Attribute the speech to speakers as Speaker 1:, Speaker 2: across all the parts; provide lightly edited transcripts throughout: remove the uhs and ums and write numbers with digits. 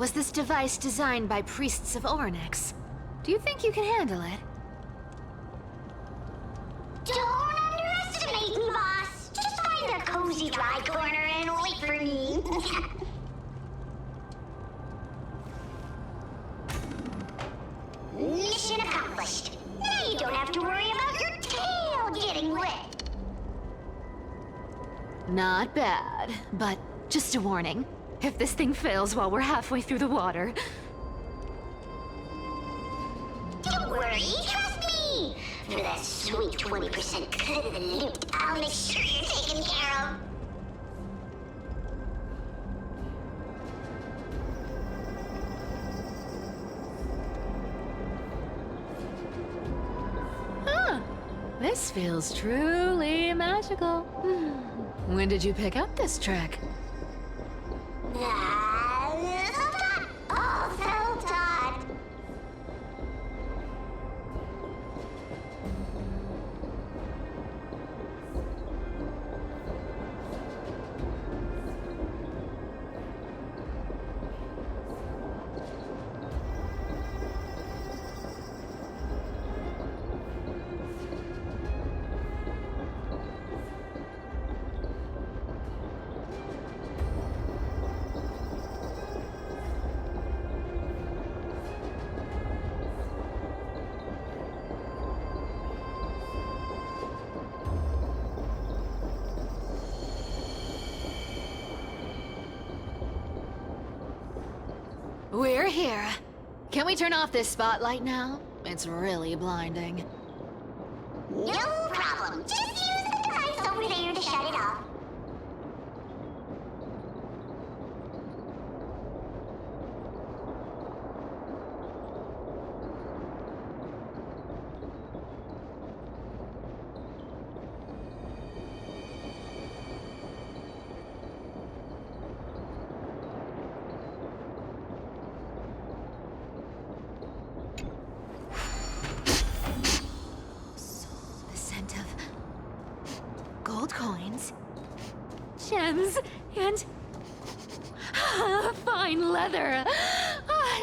Speaker 1: was this device designed by priests of Ornyx. Do you think you can handle it?
Speaker 2: Don't underestimate me, boss. Just find a cozy dry corner and wait for me. Mission accomplished. Now you don't have to worry about your tail getting wet.
Speaker 1: Not bad, but just a warning. If this thing fails while we're halfway through the water...
Speaker 2: Don't worry, trust me! For that sweet 20% cut of the loot, I'll make sure you're taken care of.
Speaker 1: Huh. This feels truly magical. When did you pick up this trick?
Speaker 2: Self-taught.
Speaker 1: We're here. Can we turn off this spotlight now? It's really blinding.
Speaker 2: No problem. Just use the device over there to shut it off.
Speaker 1: The scent of gold coins, gems, and fine leather.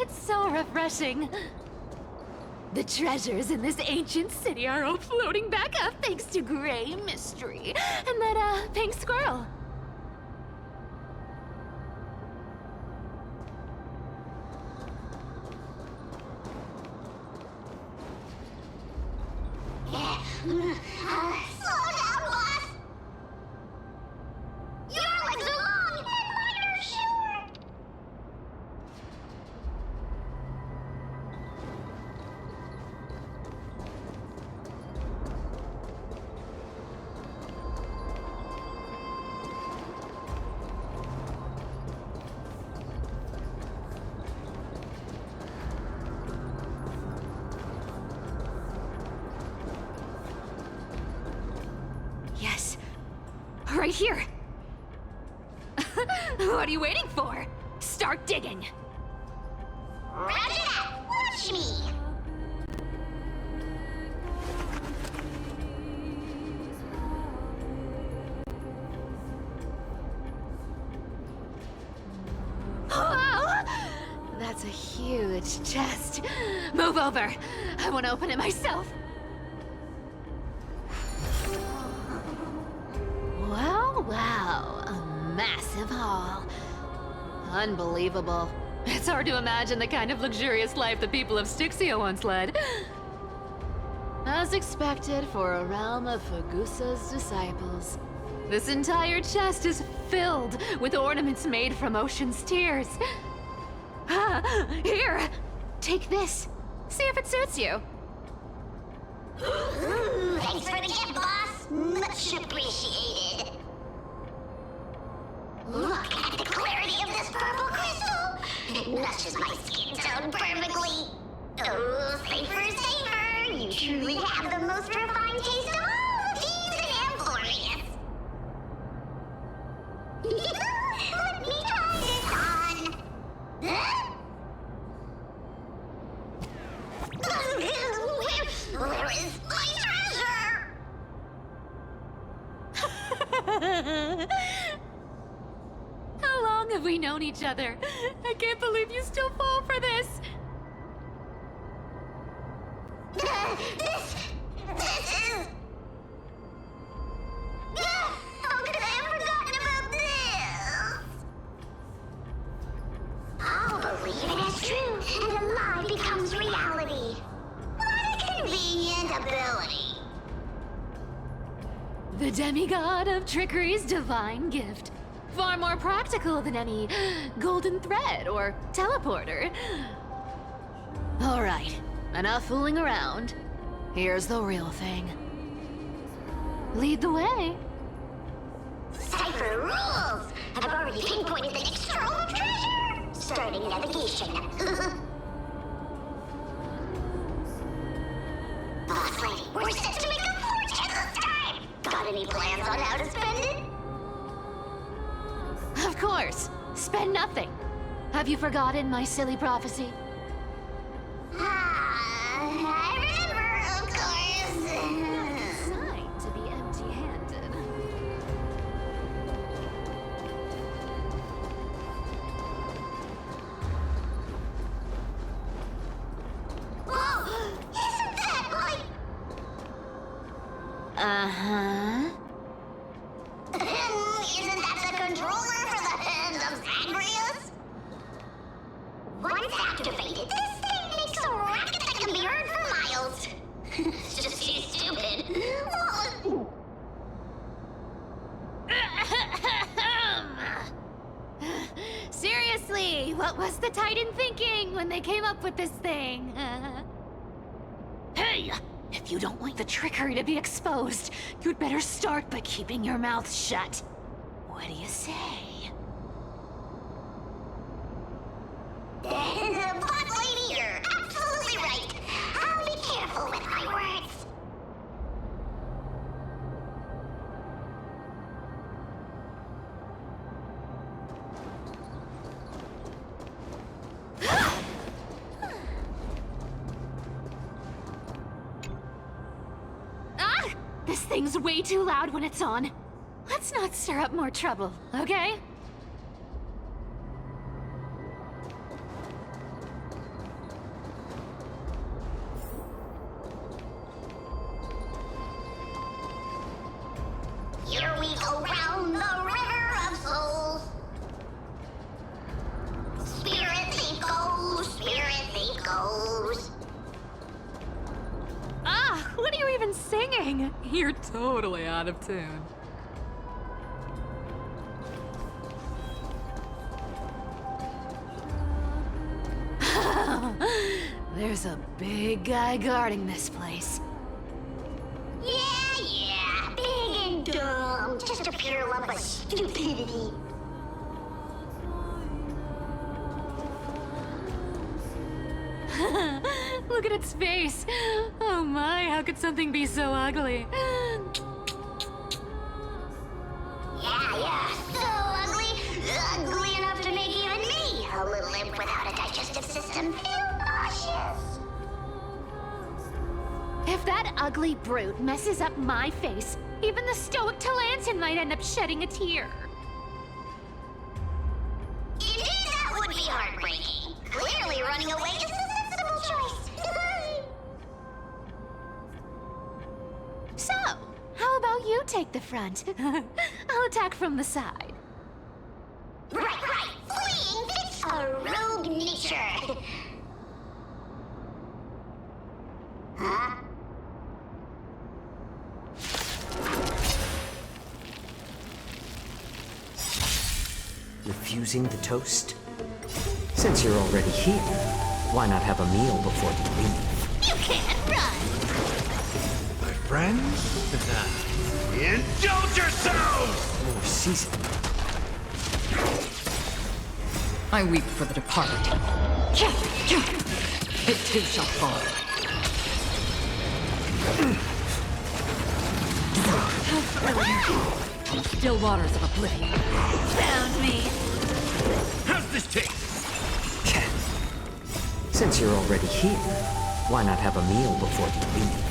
Speaker 1: It's so refreshing. The treasures in this ancient city are all floating back up thanks to Gray Mystery and that pink squirrel.
Speaker 2: Slow down, boss! Your legs are long and mine are short!
Speaker 1: Yes, right here. What are you waiting for? Start digging.
Speaker 2: Roger that! Watch me!
Speaker 1: Wow! That's a huge chest. Move over. I want to open it myself. Wow, a massive haul. Unbelievable. It's hard to imagine the kind of luxurious life the people of Styxia once led. As expected for a realm of Fagusa's disciples. This entire chest is filled with ornaments made from ocean's tears. Here, take this. See if it suits you.
Speaker 2: Thanks for the gift, boss! Much appreciated. Look at the clarity of this purple crystal! It matches my skin tone perfectly. Oh, safer, safer! You truly have the most refined taste of all thieves and Amphorius! Let me try this on! Huh? Where is my treasure?
Speaker 1: How long have we known each other? I can't believe you still fall for this.
Speaker 2: This is... How could I have forgotten about this? I'll believe it is true, and a lie becomes reality. What a convenient ability.
Speaker 1: The demigod of trickery's divine gift. Far more practical than any golden thread or teleporter. All right, enough fooling around. Here's the real thing. Lead the way.
Speaker 2: Cypher rules! I've already pinpointed the next trove of treasure! Starting navigation. Boss lady, we're set to make a fortune this time! Got any plans on how to spend it?
Speaker 1: Of course. Spend nothing. Have you forgotten my silly prophecy?
Speaker 2: I remember, of course.
Speaker 1: Designed to be empty-handed.
Speaker 2: Whoa! Isn't that like...
Speaker 1: Uh-huh.
Speaker 2: Isn't that the controller for the hand of Zagreus? Once activated, this thing makes a racket that can be heard for miles. It's just too stupid.
Speaker 1: Seriously, what was the Titan thinking when they came up with this thing? Hey! If you don't want the trickery to be exposed, you'd better start by keeping your mouth shut. What do you say?
Speaker 2: Boss lady, you're absolutely right. I'll be careful with my words.
Speaker 1: Ah! This thing's way too loud when it's on. Let's not stir up more trouble, okay?
Speaker 2: Here we go round the river of souls. Spirit thief goes, spirit thief goes.
Speaker 1: Ah! What are you even singing? You're totally out of tune. There's a big guy guarding this place.
Speaker 2: Yeah, big and dumb, just a pure lump of stupidity.
Speaker 1: Look at its face. Oh my, how could something be so ugly?
Speaker 2: Yeah, so ugly, ugly enough to make even me, a little imp without a digestive system, feel nauseous.
Speaker 1: If that ugly brute messes up my face, even the stoic Talantin might end up shedding a tear.
Speaker 2: Indeed, that would be heartbreaking. Clearly running away is the sensible choice.
Speaker 1: So, how about you take the front? I'll attack from the side.
Speaker 2: Right. Fleeing fits a rogue nature. Huh?
Speaker 3: Refusing the toast? Since you're already here, why not have a meal before you leave?
Speaker 2: You can't run.
Speaker 4: My friends? Indulge yourselves!
Speaker 3: More season.
Speaker 5: I weep for the departed. It too shall fall. Still waters of oblivion.
Speaker 1: Found me.
Speaker 4: How's this taste?
Speaker 3: Since you're already here, why not have a meal before you leave?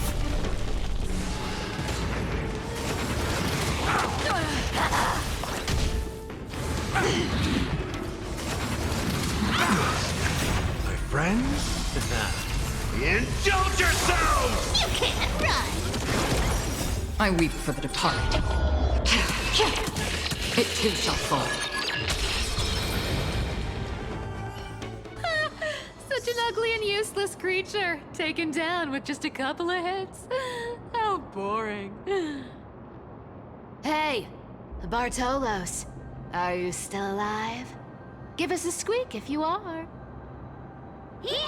Speaker 4: friends? Indulge yourselves!
Speaker 2: You can't run!
Speaker 5: I weep for the departed. It too shall fall.
Speaker 1: Such an ugly and useless creature, taken down with just a couple of hits. How boring. Hey, Bartolos, are you still alive? Give us a squeak if you are.
Speaker 2: Here!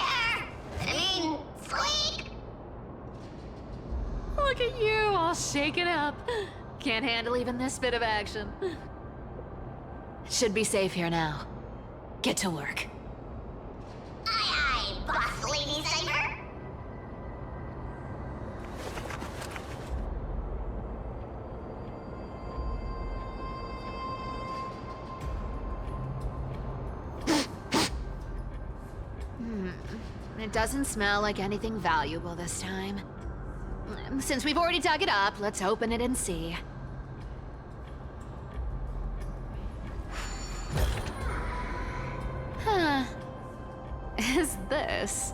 Speaker 2: Squeak!
Speaker 1: Look at you, all shaken up. Can't handle even this bit of action. It should be safe here now. Get to work.
Speaker 2: Aye, aye, boss lady Cypher.
Speaker 1: It doesn't smell like anything valuable this time. Since we've already dug it up, let's open it and see. Huh. Is this?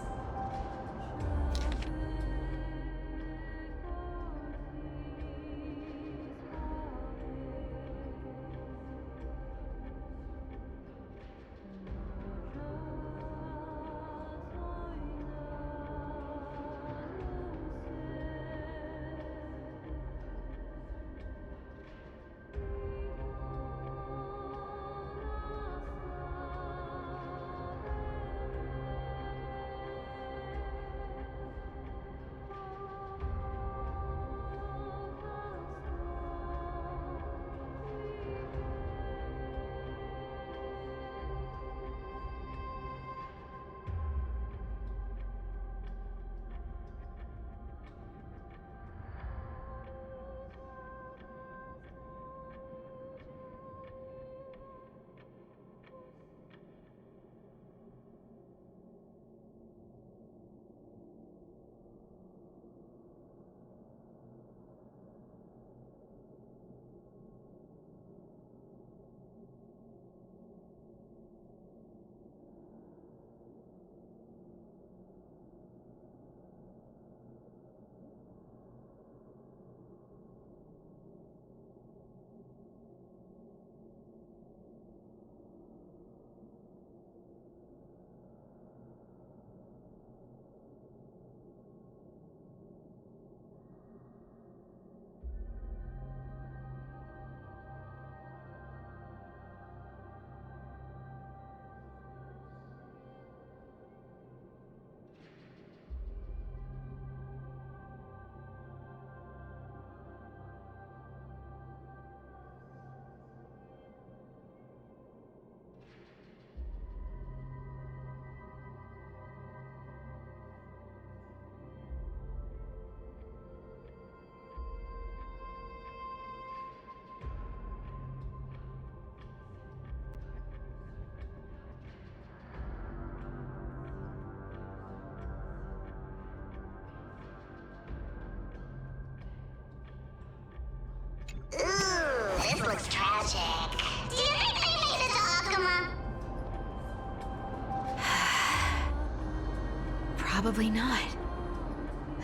Speaker 2: Ooh, this looks tragic. Do you think they made it to Akuma?
Speaker 1: Probably not.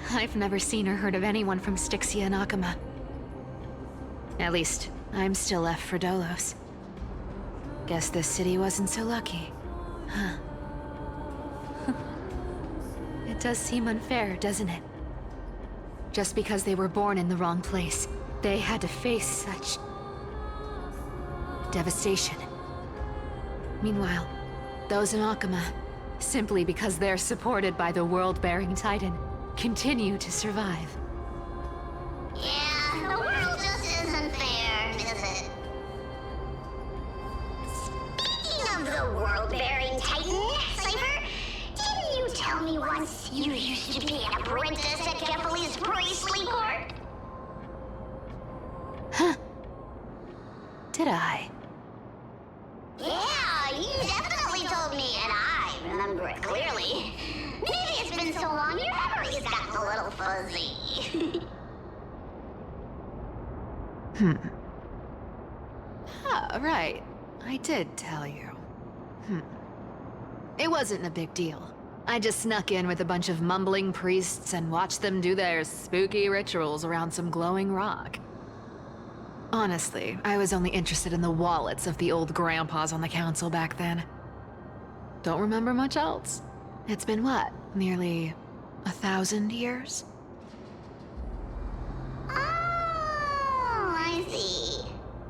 Speaker 1: I've never seen or heard of anyone from Styxia and Akuma. At least, I'm still left for Dolos. Guess this city wasn't so lucky. Huh. It does seem unfair, doesn't it? Just because they were born in the wrong place, they had to face such devastation. Meanwhile, those in Akuma, simply because they're supported by the world-bearing Titan, continue to survive.
Speaker 2: Yeah, the world just isn't fair, is it? Speaking of the world-bearing Titan, Cypher, didn't you tell me once you used to be an apprentice at Kefali's priestly court?
Speaker 1: Huh. Did I?
Speaker 2: Yeah, you definitely told me, and I remember it clearly. Maybe it's been so long your memory's gotten a little fuzzy.
Speaker 1: Ah, right. I did tell you. It wasn't a big deal. I just snuck in with a bunch of mumbling priests and watched them do their spooky rituals around some glowing rock. Honestly, I was only interested in the wallets of the old grandpas on the council back then. Don't remember much else. It's been what, nearly 1,000 years?
Speaker 2: Oh, I see.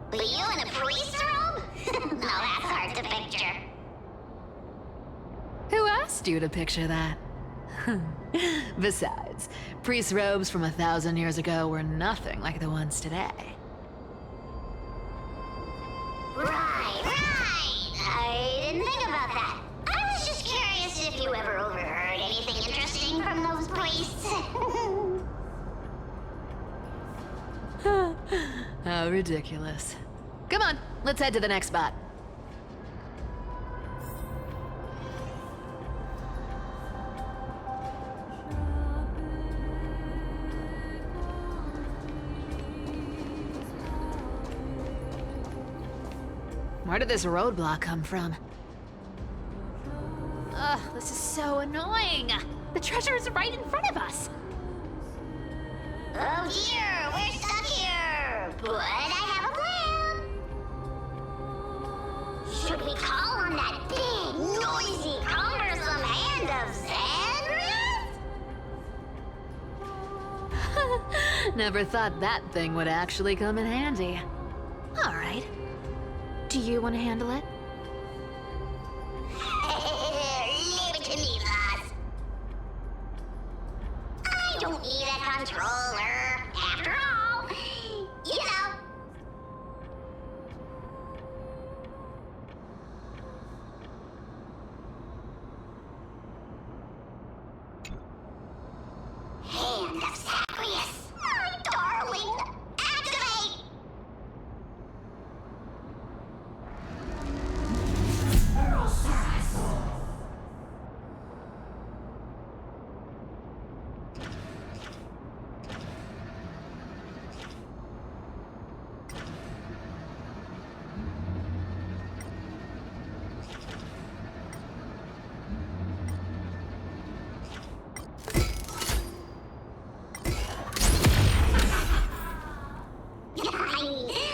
Speaker 2: But you in a priest robe? No, that's hard to picture.
Speaker 1: Who asked you to picture that? Besides, priest robes from 1,000 years ago were nothing like the ones today.
Speaker 2: Right. I didn't think about that. I was just curious if you ever overheard anything interesting from those priests.
Speaker 1: How ridiculous. Come on, let's head to the next spot. Where did this roadblock come from? Ugh, this is so annoying. The treasure is right in front of us.
Speaker 2: Oh dear, we're stuck here. But I have a plan. Should we call on that big, noisy, cumbersome hand of Xandrith?
Speaker 1: Never thought that thing would actually come in handy. All right. Do you want to handle it?
Speaker 2: Leave it to me, boss. I don't need a controller. After all, you know. Hand of Zagreus. My darling. Activate!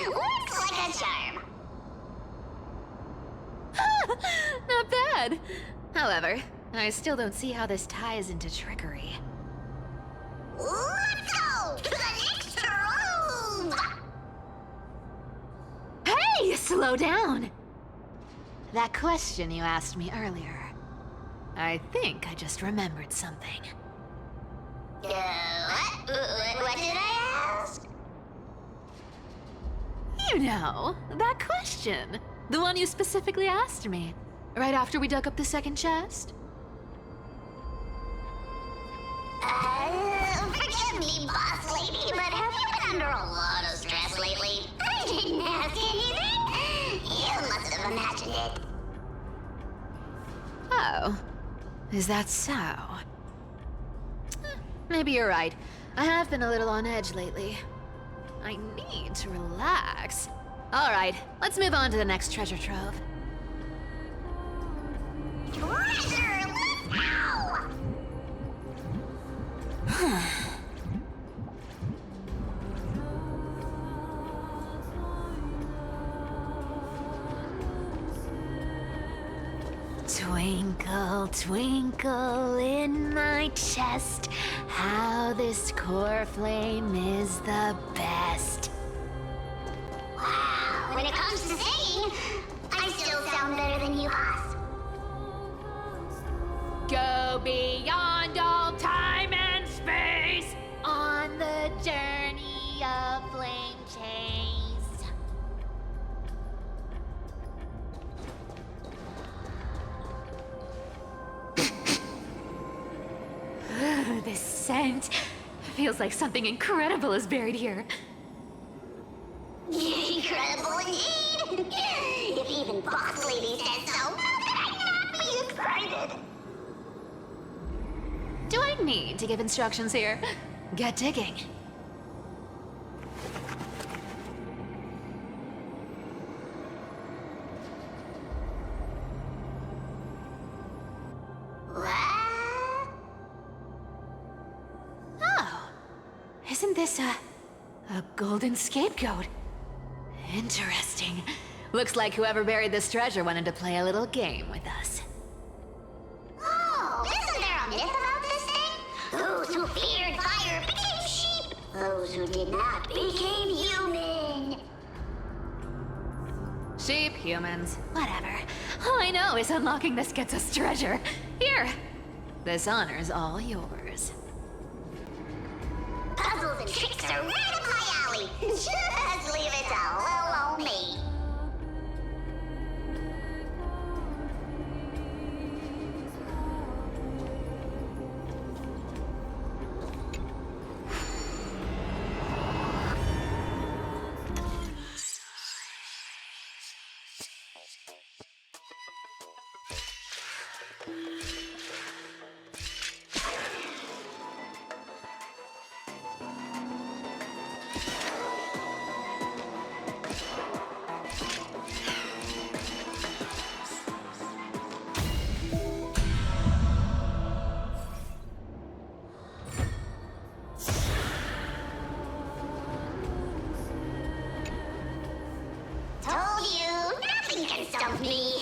Speaker 2: Looks like a charm.
Speaker 1: Not bad. However, I still don't see how this ties into trickery.
Speaker 2: Let's go to the next room.
Speaker 1: Hey, slow down! That question you asked me earlier. I think I just remembered something.
Speaker 2: What did I ask?
Speaker 1: You know, that question. The one you specifically asked me. Right after we dug up the second chest.
Speaker 2: Forgive me, boss lady, but have you been under a lot of stress lately? I didn't ask anything. You must have imagined it.
Speaker 1: Oh, is that so? Maybe you're right. I have been a little on edge lately. I need to relax. All right, let's move on to the next treasure trove.
Speaker 2: Treasure, let's go!
Speaker 1: Twinkle, twinkle in my chest, how this core flame is the best.
Speaker 2: Wow, when it comes to singing, I still sound better than you, boss.
Speaker 1: Go beyond all time and space on the journey of flame chase. This scent feels like something incredible is buried here.
Speaker 2: Incredible indeed! If even Boss Lady says so, how could I not be excited?
Speaker 1: Do I need to give instructions here? Get digging.
Speaker 2: What?
Speaker 1: Isn't this a golden scapegoat? Interesting. Looks like whoever buried this treasure wanted to play a little game with us.
Speaker 2: Oh, isn't there a myth about this thing? Those who feared fire became sheep. Those who did not became human.
Speaker 1: Sheep, humans, whatever. All I know is unlocking this gets us treasure. Here. This honor's all yours.
Speaker 2: Puzzles and tricks are right up my alley. Just leave it to little old me. Told you, nothing can stump me.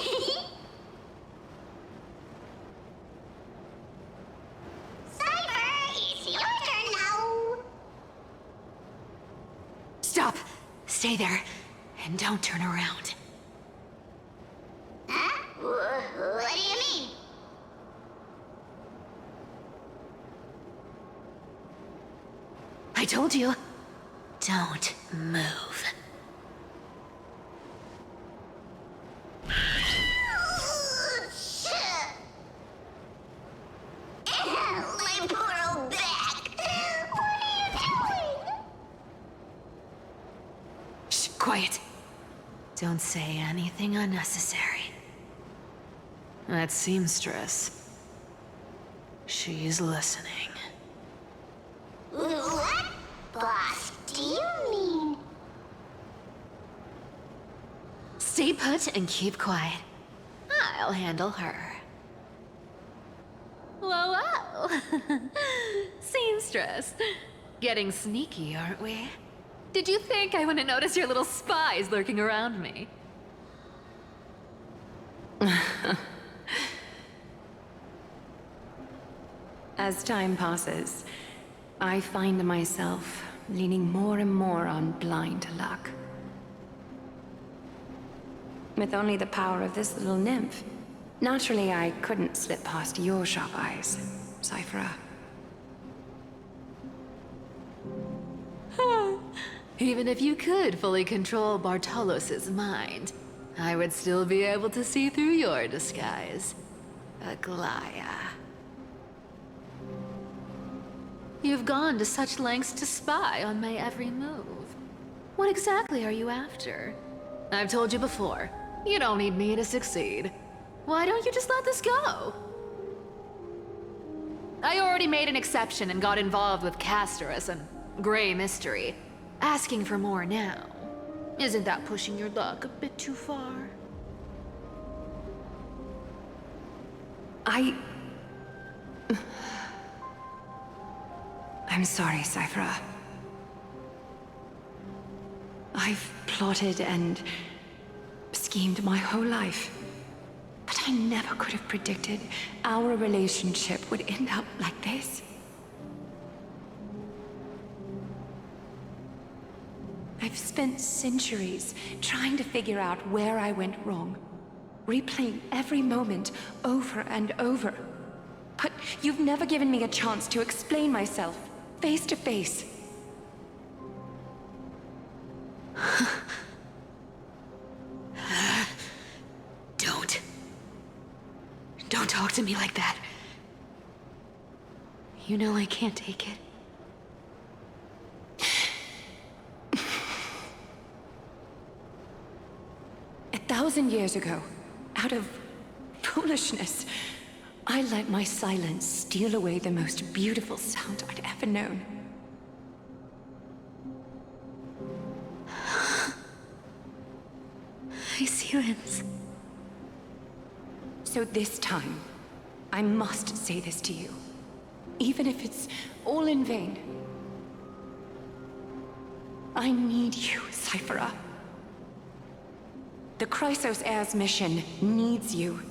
Speaker 2: Cypher, it's your turn now.
Speaker 1: Stop! Stay there, and don't turn around.
Speaker 2: Huh? What do you mean?
Speaker 1: I told you, don't move.
Speaker 2: My poor old back. What are you doing?
Speaker 1: Shh, quiet. Don't say anything unnecessary. That seamstress. She's listening.
Speaker 2: What? Boss, do you mean?
Speaker 1: Stay put and keep quiet. I'll handle her. Whoa, whoa! Seamstress. Getting sneaky, aren't we? Did you think I wouldn't notice your little spies lurking around me?
Speaker 6: As time passes, I find myself leaning more and more on blind luck. With only the power of this little nymph, naturally I couldn't slip past your sharp eyes, Cypher.
Speaker 1: Even if you could fully control Bartolos's mind, I would still be able to see through your disguise. Aglaya. You've gone to such lengths to spy on my every move. What exactly are you after? I've told you before, you don't need me to succeed. Why don't you just let this go? I already made an exception and got involved with Castorus and Grey Mystery. Asking for more now. Isn't that pushing your luck a bit too far?
Speaker 6: I'm sorry, Cypher. I've plotted and schemed my whole life. But I never could have predicted our relationship would end up like this. I've spent centuries trying to figure out where I went wrong, replaying every moment over and over. But you've never given me a chance to explain myself, face to face.
Speaker 1: Don't talk to me like that. You know I can't take it.
Speaker 6: 1,000 years ago, out of foolishness, I let my silence steal away the most beautiful sound I'd ever known.
Speaker 1: I see Lens.
Speaker 6: So this time, I must say this to you, even if it's all in vain. I need you, Cyphera. The Chrysos Air's mission needs you.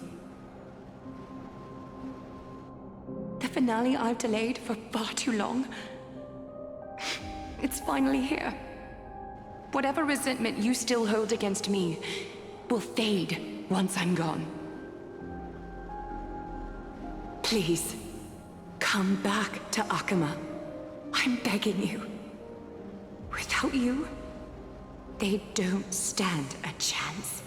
Speaker 6: The finale I've delayed for far too long. It's finally here. Whatever resentment you still hold against me will fade once I'm gone. Please, come back to Akama. I'm begging you. Without you, they don't stand a chance.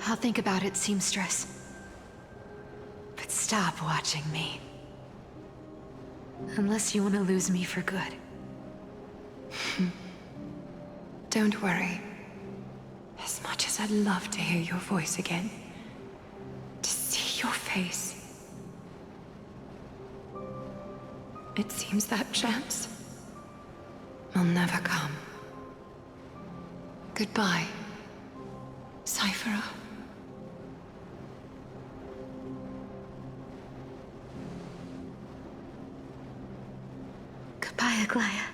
Speaker 1: I'll think about it, seamstress. But stop watching me. Unless you want to lose me for good.
Speaker 6: Don't worry. As much as I'd love to hear your voice again, to see your face, it seems that chance will never come. Goodbye, Cyphera.
Speaker 1: Goodbye, Aglaya.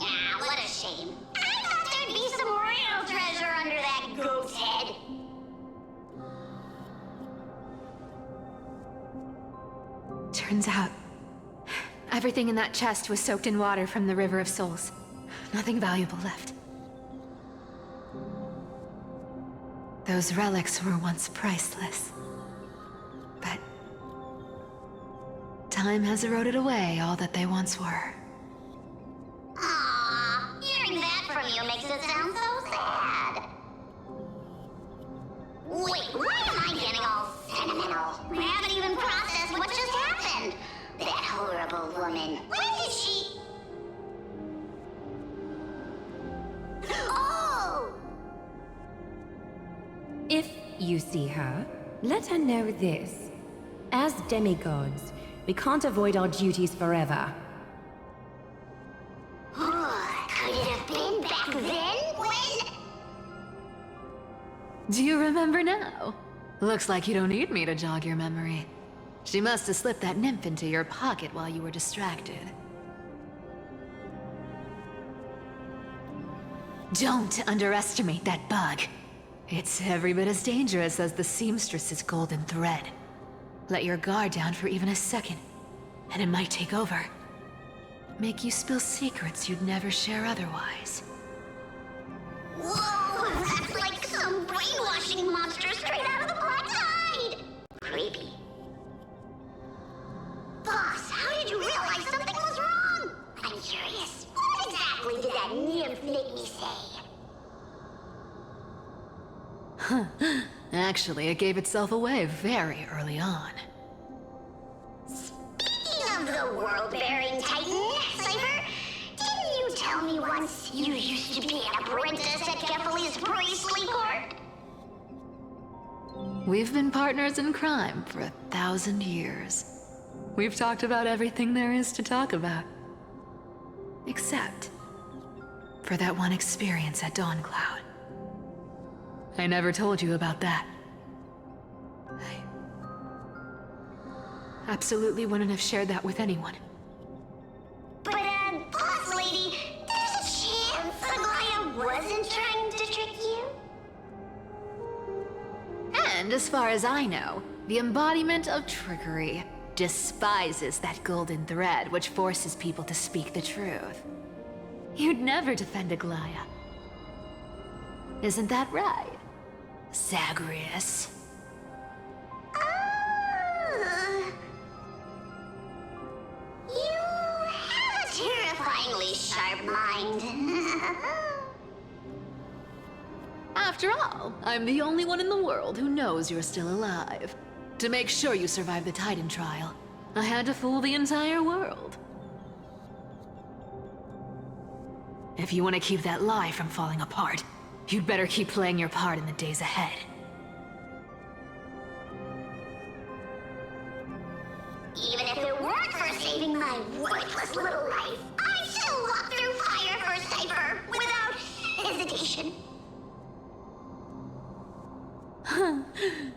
Speaker 2: Ah, what a shame. I thought there'd be some real treasure under that goat's head.
Speaker 1: Turns out, everything in that chest was soaked in water from the River of Souls. Nothing valuable left. Those relics were once priceless. But time has eroded away all that they once were.
Speaker 2: Aww, hearing that from you makes it sound so sad. Wait, why am I getting all sentimental? I haven't even processed what just happened. That horrible woman. When did she... Oh!
Speaker 7: If you see her, let her know this. As demigods, we can't avoid our duties forever.
Speaker 2: Could it have been back then when...
Speaker 1: Do you remember now? Looks like you don't need me to jog your memory. She must have slipped that nymph into your pocket while you were distracted. Don't underestimate that bug. It's every bit as dangerous as the seamstress's golden thread. Let your guard down for even a second, and it might take over. Make you spill secrets you'd never share otherwise.
Speaker 2: Whoa, that's like some brainwashing monster straight out of the Black Tide! Creepy. Boss, how did you realize something was wrong? I'm curious. What exactly did that nymph make me say?
Speaker 1: Actually, it gave itself away very early on.
Speaker 2: Speaking of the world-bearing titan, Cypher, didn't you tell me once you used to be an apprentice at Kefali's priestly court?
Speaker 1: We've been partners in crime for 1,000 years. We've talked about everything there is to talk about. Except for that one experience at Dawncloud. I never told you about that. I absolutely wouldn't have shared that with anyone.
Speaker 2: But, boss lady, there's a chance Aglaya wasn't trying to trick you?
Speaker 1: And as far as I know, the embodiment of trickery despises that golden thread which forces people to speak the truth. You'd never defend Aglaya. Isn't that right, Zagreus?
Speaker 2: You have a terrifyingly sharp mind.
Speaker 1: After all, I'm the only one in the world who knows you're still alive. To make sure you survive the Titan trial, I had to fool the entire world. If you want to keep that lie from falling apart, you'd better keep playing your part in the days ahead.
Speaker 2: Even if it weren't for saving my worthless little life, I'd still walk through fire for Cypher without hesitation.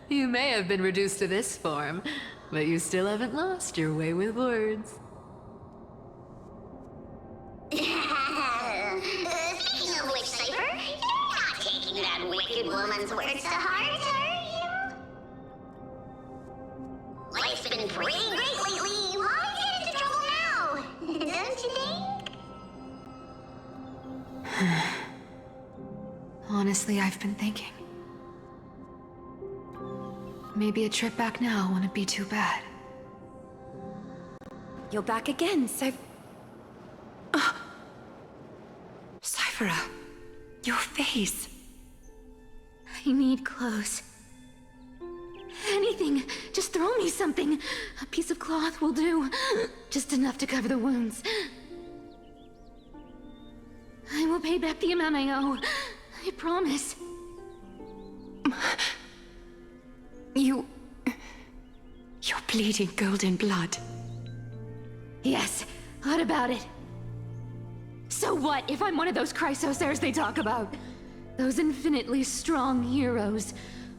Speaker 1: You may have been reduced to this form, but you still haven't lost your way with words.
Speaker 2: Speaking of which, Cypher, you're not taking that wicked woman's words to heart, are you? Life's been pretty great lately. Why get into trouble now? Don't you think?
Speaker 6: Honestly, I've been thinking. Maybe a trip back now wouldn't be too bad. You're back again, Cyphera, your face. I need clothes. Anything. Just throw me something. A piece of cloth will do. Just enough to cover the wounds. I will pay back the amount I owe. I promise. You're bleeding golden blood. Yes, what about it? So what if I'm one of those Chrysosairs they talk about? Those infinitely strong heroes,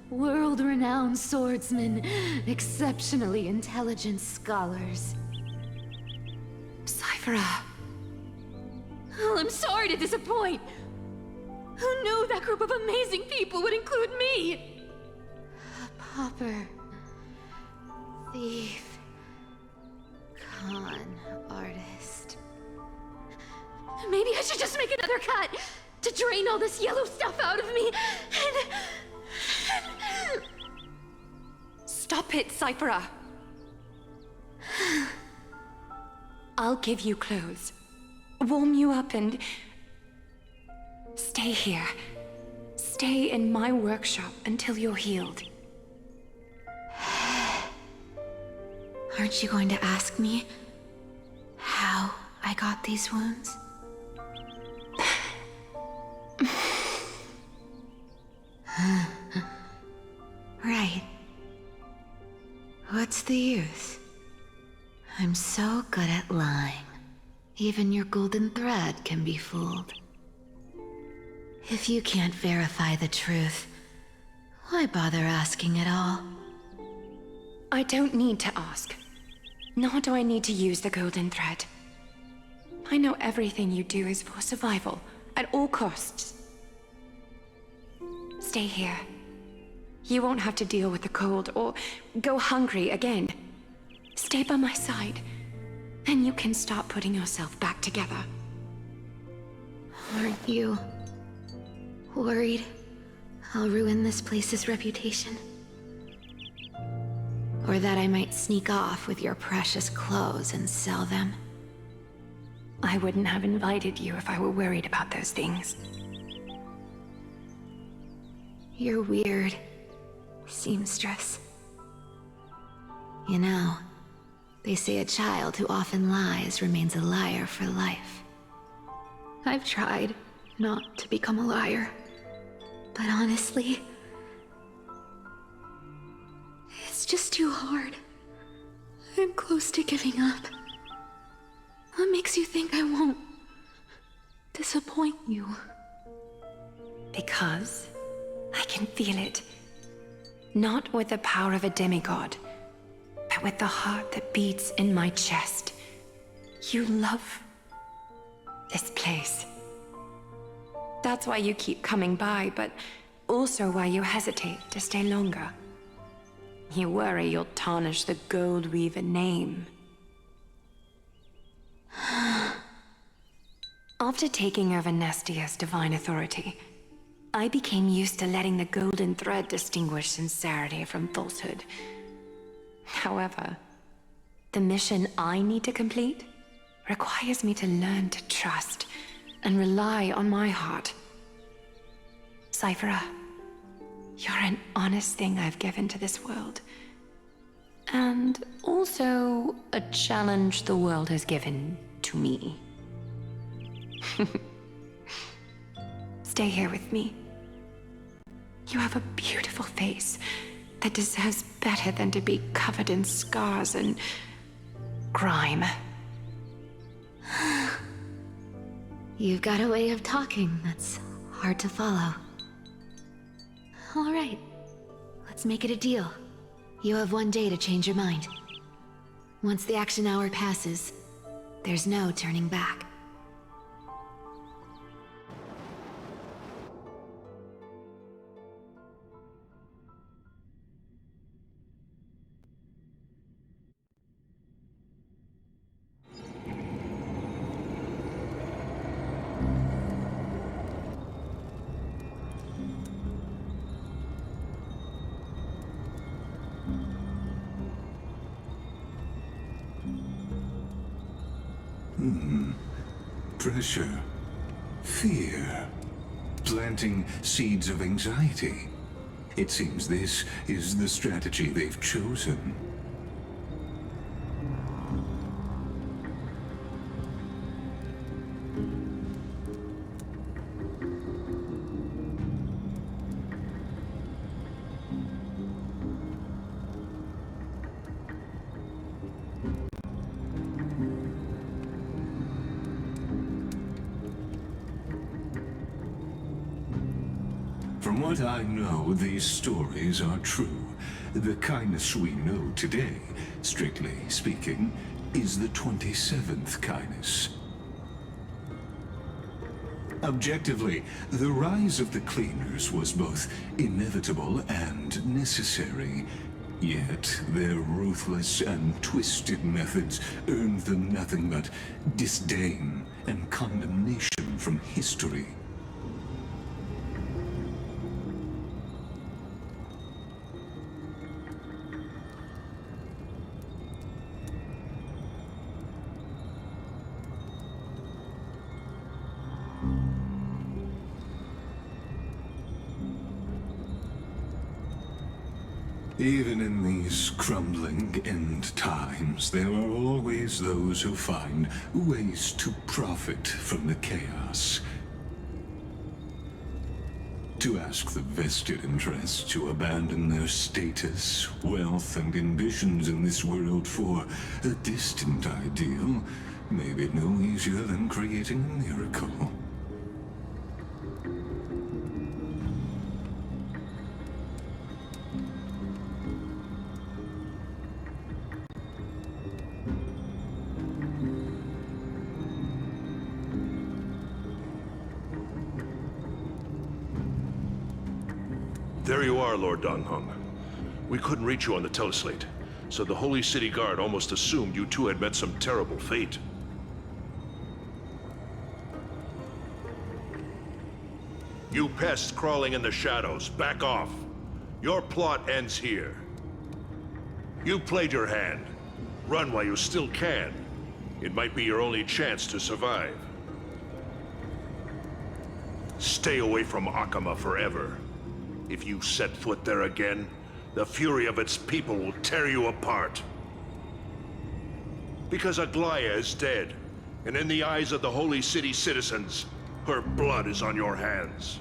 Speaker 6: world-renowned swordsmen, exceptionally intelligent scholars. Cyphera. Well, I'm sorry to disappoint. Who knew that group of amazing people would include me? A pauper, thief, con artist. Maybe I should just make another cut to drain all this yellow stuff out of me and... Stop it, Cyphera. I'll give you clothes, warm you up, and stay here. Stay in my workshop until you're healed. Aren't you going to ask me how I got these wounds? Right. What's the use? I'm so good at lying. Even your golden thread can be fooled. If you can't verify the truth, why bother asking at all? I don't need to ask. Nor do I need to use the golden thread. I know everything you do is for survival, at all costs. Stay here. You won't have to deal with the cold or go hungry again. Stay by my side, and you can start putting yourself back together. Aren't you worried I'll ruin this place's reputation? Or that I might sneak off with your precious clothes and sell them? I wouldn't have invited you if I were worried about those things. You're weird, seamstress. You know, they say a child who often lies remains a liar for life. I've tried not to become a liar, but honestly, it's just too hard. I'm close to giving up. What makes you think I won't disappoint you? Because I can feel it. Not with the power of a demigod, but with the heart that beats in my chest. You love this place. That's why you keep coming by, but also why you hesitate to stay longer. You worry you'll tarnish the Gold Weaver name. After taking over Nestia's divine authority, I became used to letting the golden thread distinguish sincerity from falsehood. However, the mission I need to complete requires me to learn to trust and rely on my heart. Cyphera, you're an honest thing I've given to this world. And also a challenge the world has given to me. Stay here with me. You have a beautiful face that deserves better than to be covered in scars and grime. You've got a way of talking that's hard to follow. All right,
Speaker 1: Let's make it a deal. You have 1 day to change your mind. Once the action hour passes, there's no turning back.
Speaker 8: Pressure, fear, planting seeds of anxiety. It seems this is the strategy they've chosen. From what I know, these stories are true. The kindness we know today, strictly speaking, is the 27th kindness. Objectively, the rise of the Cleaners was both inevitable and necessary. Yet, their ruthless and twisted methods earned them nothing but disdain and condemnation from history. Even in these crumbling end times, there are always those who find ways to profit from the chaos. To ask the vested interests to abandon their status, wealth, and ambitions in this world for a distant ideal may be no easier than creating a miracle.
Speaker 4: There you are, Lord Donghung. We couldn't reach you on the teleslate, so the Holy City Guard almost assumed you two had met some terrible fate. You pests crawling in the shadows, back off. Your plot ends here. You played your hand. Run while you still can. It might be your only chance to survive. Stay away from Akama forever. If you set foot there again, the fury of its people will tear you apart. Because Aglaya is dead, and in the eyes of the Holy City citizens, her blood is on your hands.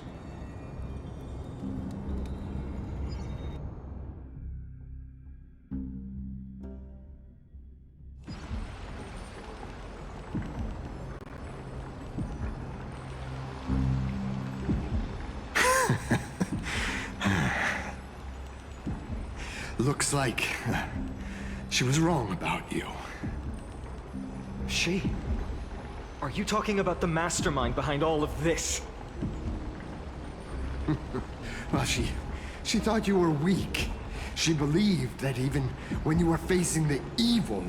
Speaker 9: Looks like she was wrong about you.
Speaker 10: She? Are you talking about the mastermind behind all of this?
Speaker 9: Well, she thought you were weak. She believed that even when you were facing the evil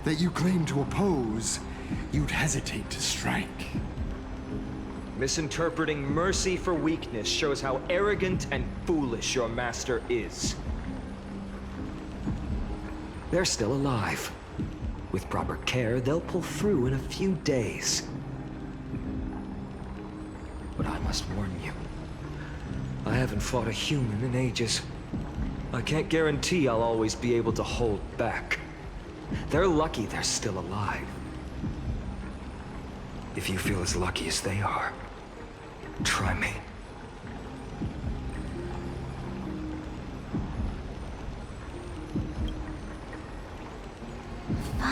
Speaker 9: that you claimed to oppose, you'd hesitate to strike.
Speaker 10: Misinterpreting mercy for weakness shows how arrogant and foolish your master is. They're still alive. With proper care, they'll pull through in a few days. But I must warn you. I haven't fought a human in ages. I can't guarantee I'll always be able to hold back. They're lucky they're still alive. If you feel as lucky as they are, try me.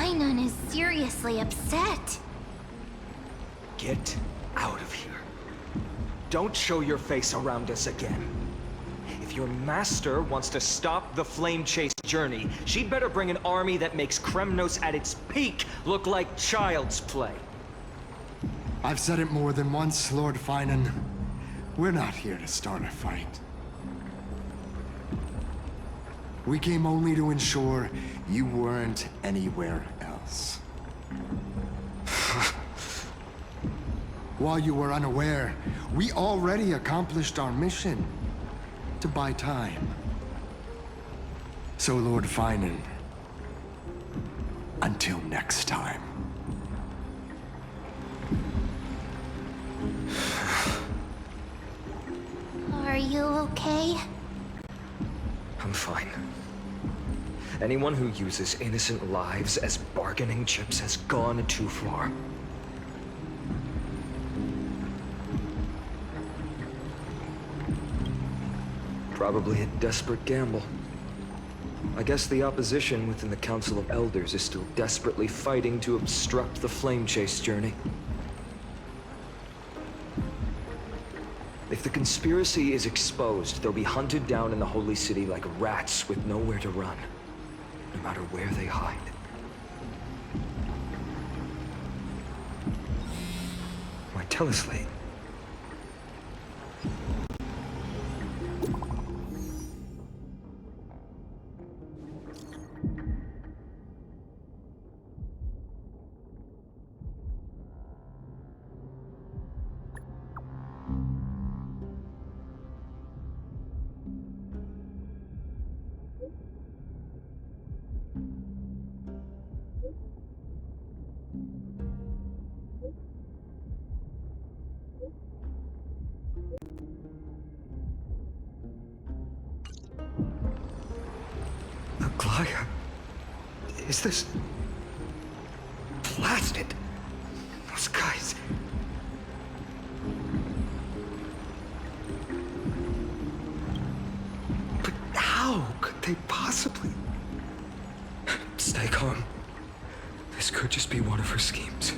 Speaker 2: Finon is seriously upset.
Speaker 10: Get out of here. Don't show your face around us again. If your master wants to stop the flame chase journey, she'd better bring an army that makes Kremnos at its peak look like child's play.
Speaker 9: I've said it more than once, Lord Finan. We're not here to start a fight. We came only to ensure you weren't anywhere else. While you were unaware, we already accomplished our mission to buy time. So, Lord Finan, until next time.
Speaker 2: Are you okay?
Speaker 10: I'm fine. Anyone who uses innocent lives as bargaining chips has gone too far. Probably a desperate gamble. I guess the opposition within the Council of Elders is still desperately fighting to obstruct the flame chase journey. If the conspiracy is exposed, they'll be hunted down in the Holy City like rats with nowhere to run, no matter where they hide. My teleslate. Glaya, is this blasted? Those guys. But how could they possibly? Stay calm. This could just be one of her schemes.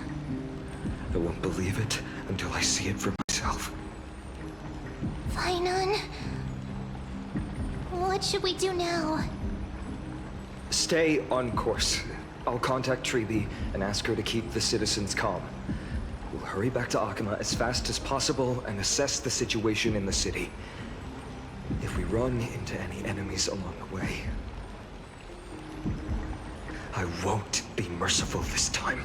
Speaker 10: I won't believe it until I see it for myself.
Speaker 2: Finan, what should we do now?
Speaker 10: Stay on course. I'll contact Treeby and ask her to keep the citizens calm. We'll hurry back to Akima as fast as possible and assess the situation in the city. If we run into any enemies along the way, I won't be merciful this time.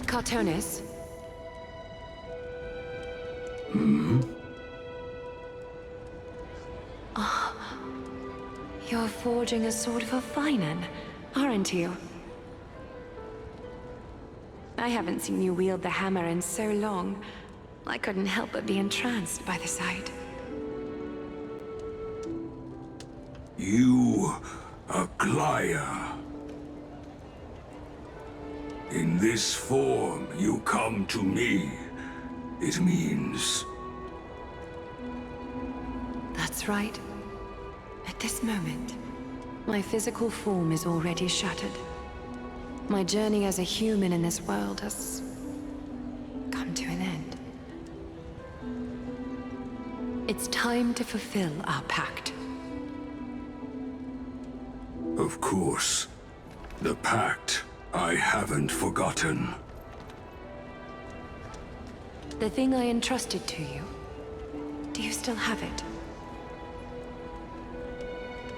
Speaker 6: Cartonis? You're forging a sword for Finan, aren't you? I haven't seen you wield the hammer in so long. I couldn't help but be entranced by the sight.
Speaker 8: You, Glaya. In this form, you come to me. It means...
Speaker 6: That's right. At this moment, my physical form is already shattered. My journey as a human in this world has come to an end. It's time to fulfill our pact.
Speaker 8: Of course. The pact I haven't forgotten.
Speaker 6: The thing I entrusted to you, do you still have it?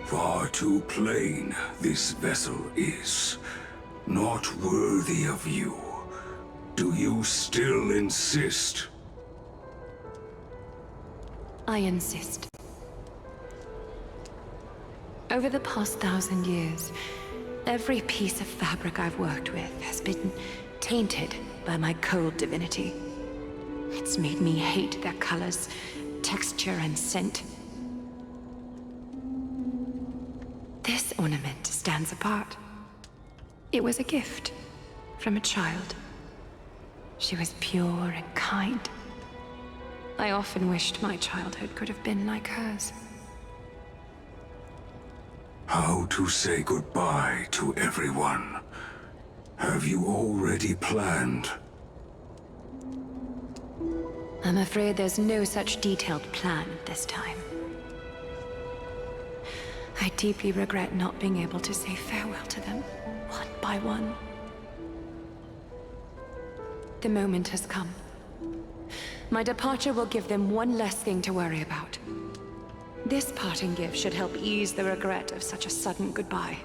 Speaker 8: Far too plain this vessel is. Not worthy of you. Do you still insist?
Speaker 6: I insist. Over the past 1,000 years, every piece of fabric I've worked with has been tainted by my cold divinity. It's made me hate their colors, texture, and scent. This ornament stands apart. It was a gift from a child. She was pure and kind. I often wished my childhood could have been like hers.
Speaker 8: How to say goodbye to everyone. Have you already planned?
Speaker 6: I'm afraid there's no such detailed plan this time. I deeply regret not being able to say farewell to them, one by one. The moment has come. My departure will give them one less thing to worry about. This parting gift should help ease the regret of such a sudden goodbye.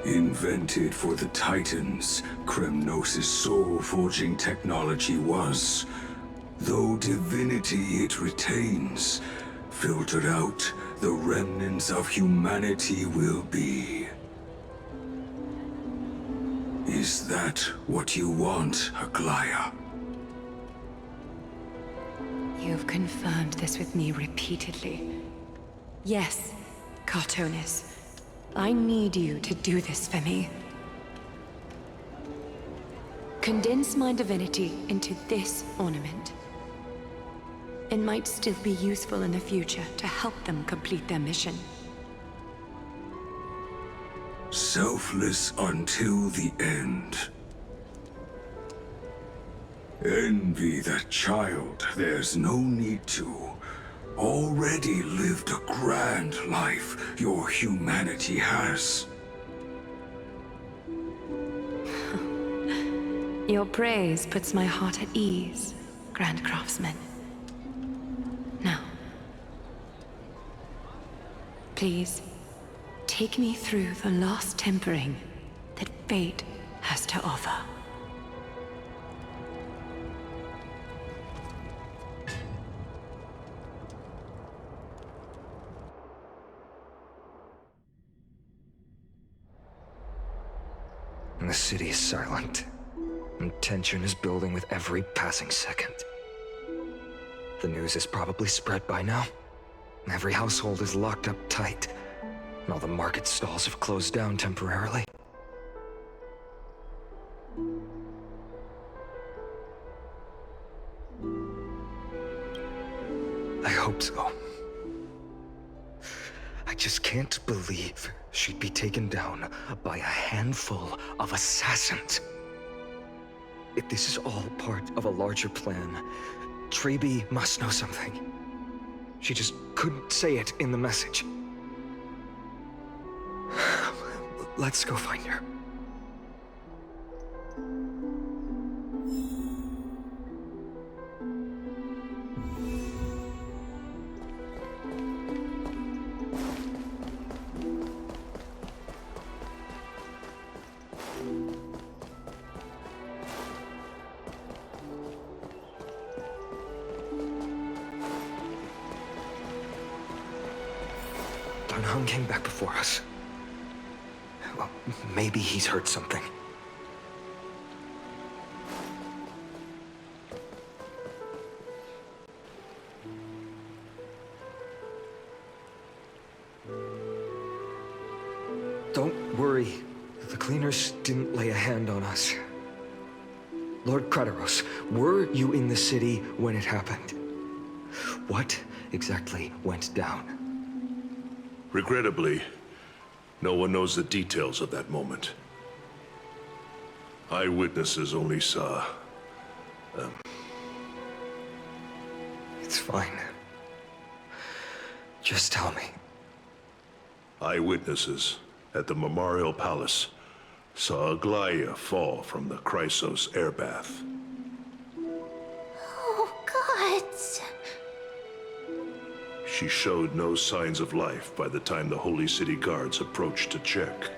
Speaker 8: Invented for the Titans, Kremnos' soul-forging technology was. Though divinity it retains, filtered out, the remnants of humanity will be. Is that what you want, Aglaya?
Speaker 6: You've confirmed this with me repeatedly. Yes, Cartonis. I need you to do this for me. Condense my divinity into this ornament. It might still be useful in the future to help them complete their mission.
Speaker 8: Selfless until the end. Envy that child, there's no need to. Already lived a grand life your humanity has.
Speaker 6: Your praise puts my heart at ease, Grand Craftsman. Now, please, take me through the last tempering that fate has to offer.
Speaker 10: The city is silent, and tension is building with every passing second. The news is probably spread by now. Every household is locked up tight, and all the market stalls have closed down temporarily. I hope so. I just can't believe she'd be taken down by a handful of assassins. If this is all part of a larger plan, Trailblaze must know something. She just couldn't say it in the message. Let's go find her. Dunham came back before us. Well, maybe he's heard something. Don't worry. The cleaners didn't lay a hand on us. Lord Krateros, were you in the city when it happened? What exactly went down?
Speaker 4: Regrettably, no one knows the details of that moment. Eyewitnesses only saw...
Speaker 10: It's fine. Just tell me.
Speaker 4: Eyewitnesses at the Memorial Palace saw Aglaya fall from the Chrysos airbath.
Speaker 2: Oh, gods.
Speaker 4: She showed no signs of life by the time the Holy City guards approached to check.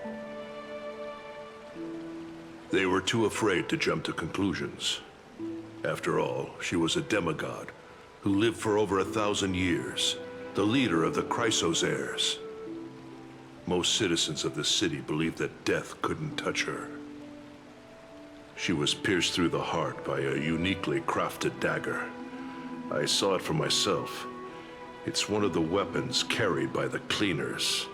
Speaker 4: They were too afraid to jump to conclusions. After all, she was a demigod who lived for over 1,000 years, the leader of the Chrysos heirs. Most citizens of the city believed that death couldn't touch her. She was pierced through the heart by a uniquely crafted dagger. I saw it for myself. It's one of the weapons carried by the cleaners.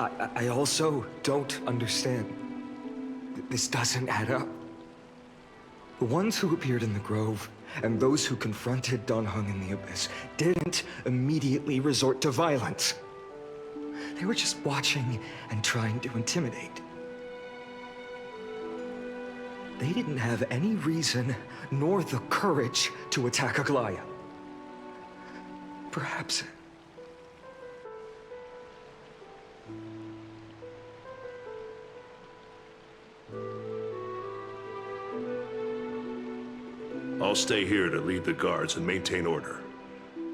Speaker 10: I also don't understand. This doesn't add up. The ones who appeared in the Grove and those who confronted Don Hung in the Abyss didn't immediately resort to violence. They were just watching and trying to intimidate. They didn't have any reason nor the courage to attack Aglaya. Perhaps...
Speaker 4: I'll stay here to lead the guards and maintain order.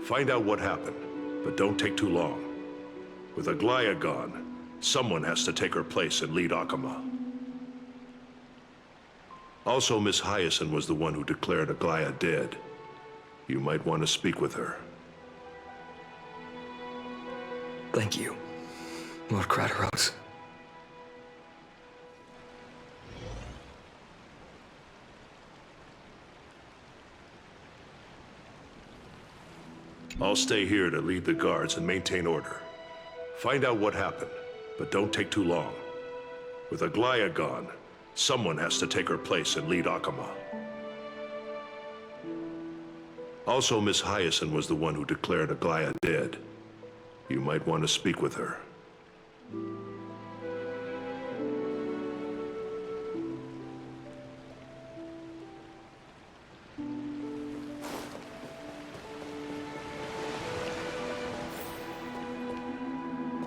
Speaker 4: Find out what happened, but don't take too long. With Aglaya gone, someone has to take her place and lead Akama. Also, Miss Hyacinth was the one who declared Aglaya dead. You might want to speak with her.
Speaker 10: Thank you, Lord Crateros.
Speaker 4: I'll stay here to lead the guards and maintain order. Find out what happened, but don't take too long. With Aglaya gone, someone has to take her place and lead Akama. Also, Miss Hyacinth was the one who declared Aglaya dead. You might want to speak with her.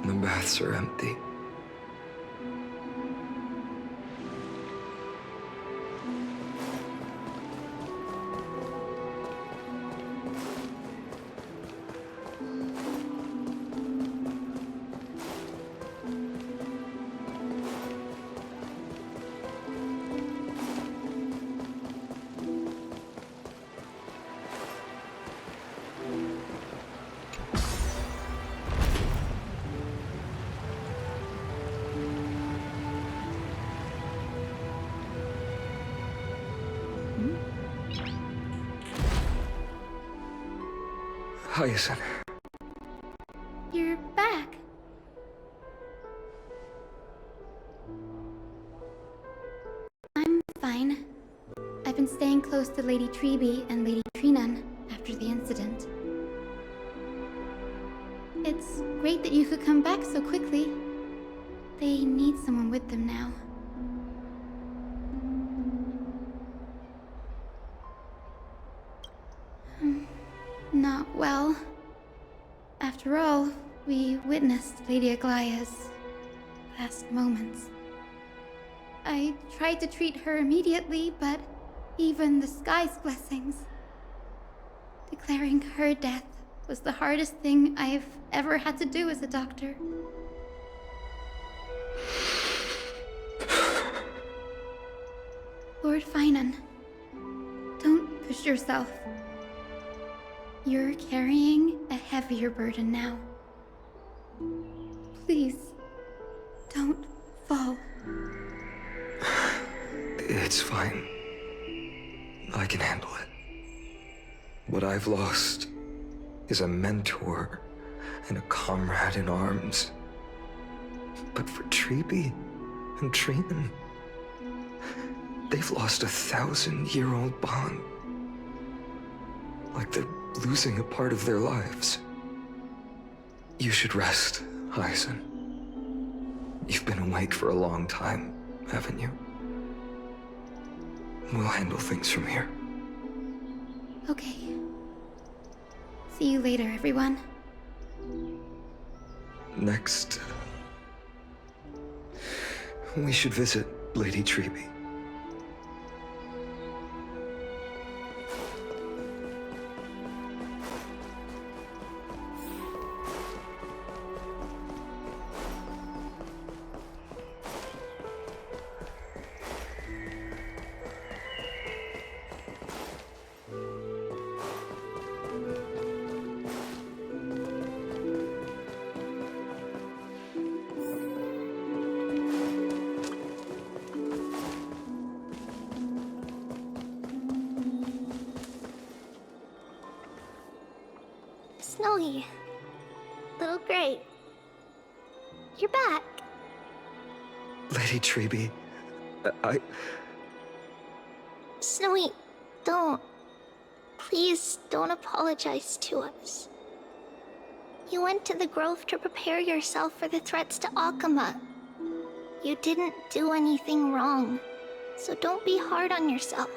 Speaker 10: The baths are empty. Hyacinth.
Speaker 6: You're back. I'm fine. I've been staying close to Lady Treeby and Lady Treenun after the incident. It's great that you could come back so quickly. They need someone with them now. Not well. After all, we witnessed Lady Aglaya's last moments. I tried to treat her immediately, but even the sky's blessings. Declaring her death was the hardest thing I've ever had to do as a doctor. Lord Finan, don't push yourself. You're carrying a heavier burden now. Please, don't fall.
Speaker 10: It's fine. I can handle it. What I've lost is a mentor and a comrade in arms. But for Treeby and Treenun, they've lost a 1,000-year-old bond. Like they're losing a part of their lives. You should rest, Hyacinth. You've been awake for a long time, haven't you? We'll handle things from here.
Speaker 6: Okay. See you later, everyone.
Speaker 10: Next, we should visit Lady Treeby.
Speaker 2: Snowy. Little Gray. You're back.
Speaker 10: Lady Treby,
Speaker 2: Snowy, don't. Please don't apologize to us. You went to the Grove to prepare yourself for the threats to Akama. You didn't do anything wrong, so don't be hard on yourself.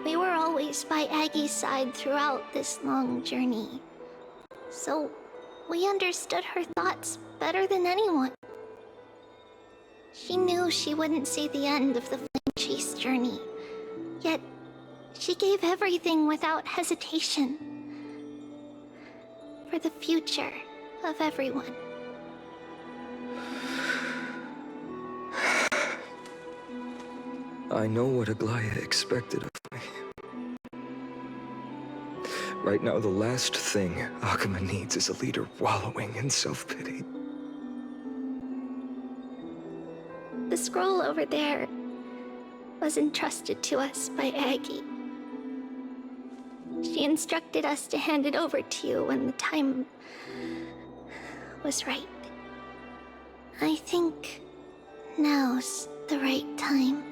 Speaker 2: We were always by Aggie's side throughout this long journey, so we understood her thoughts better than anyone. She knew she wouldn't see the end of the Flame Chase journey, yet she gave everything without hesitation for the future of everyone.
Speaker 10: I know what Aglaya expected of me. Right now, the last thing Akama needs is a leader wallowing in self-pity.
Speaker 2: The scroll over there was entrusted to us by Aggie. She instructed us to hand it over to you when the time was right. I think now's the right time.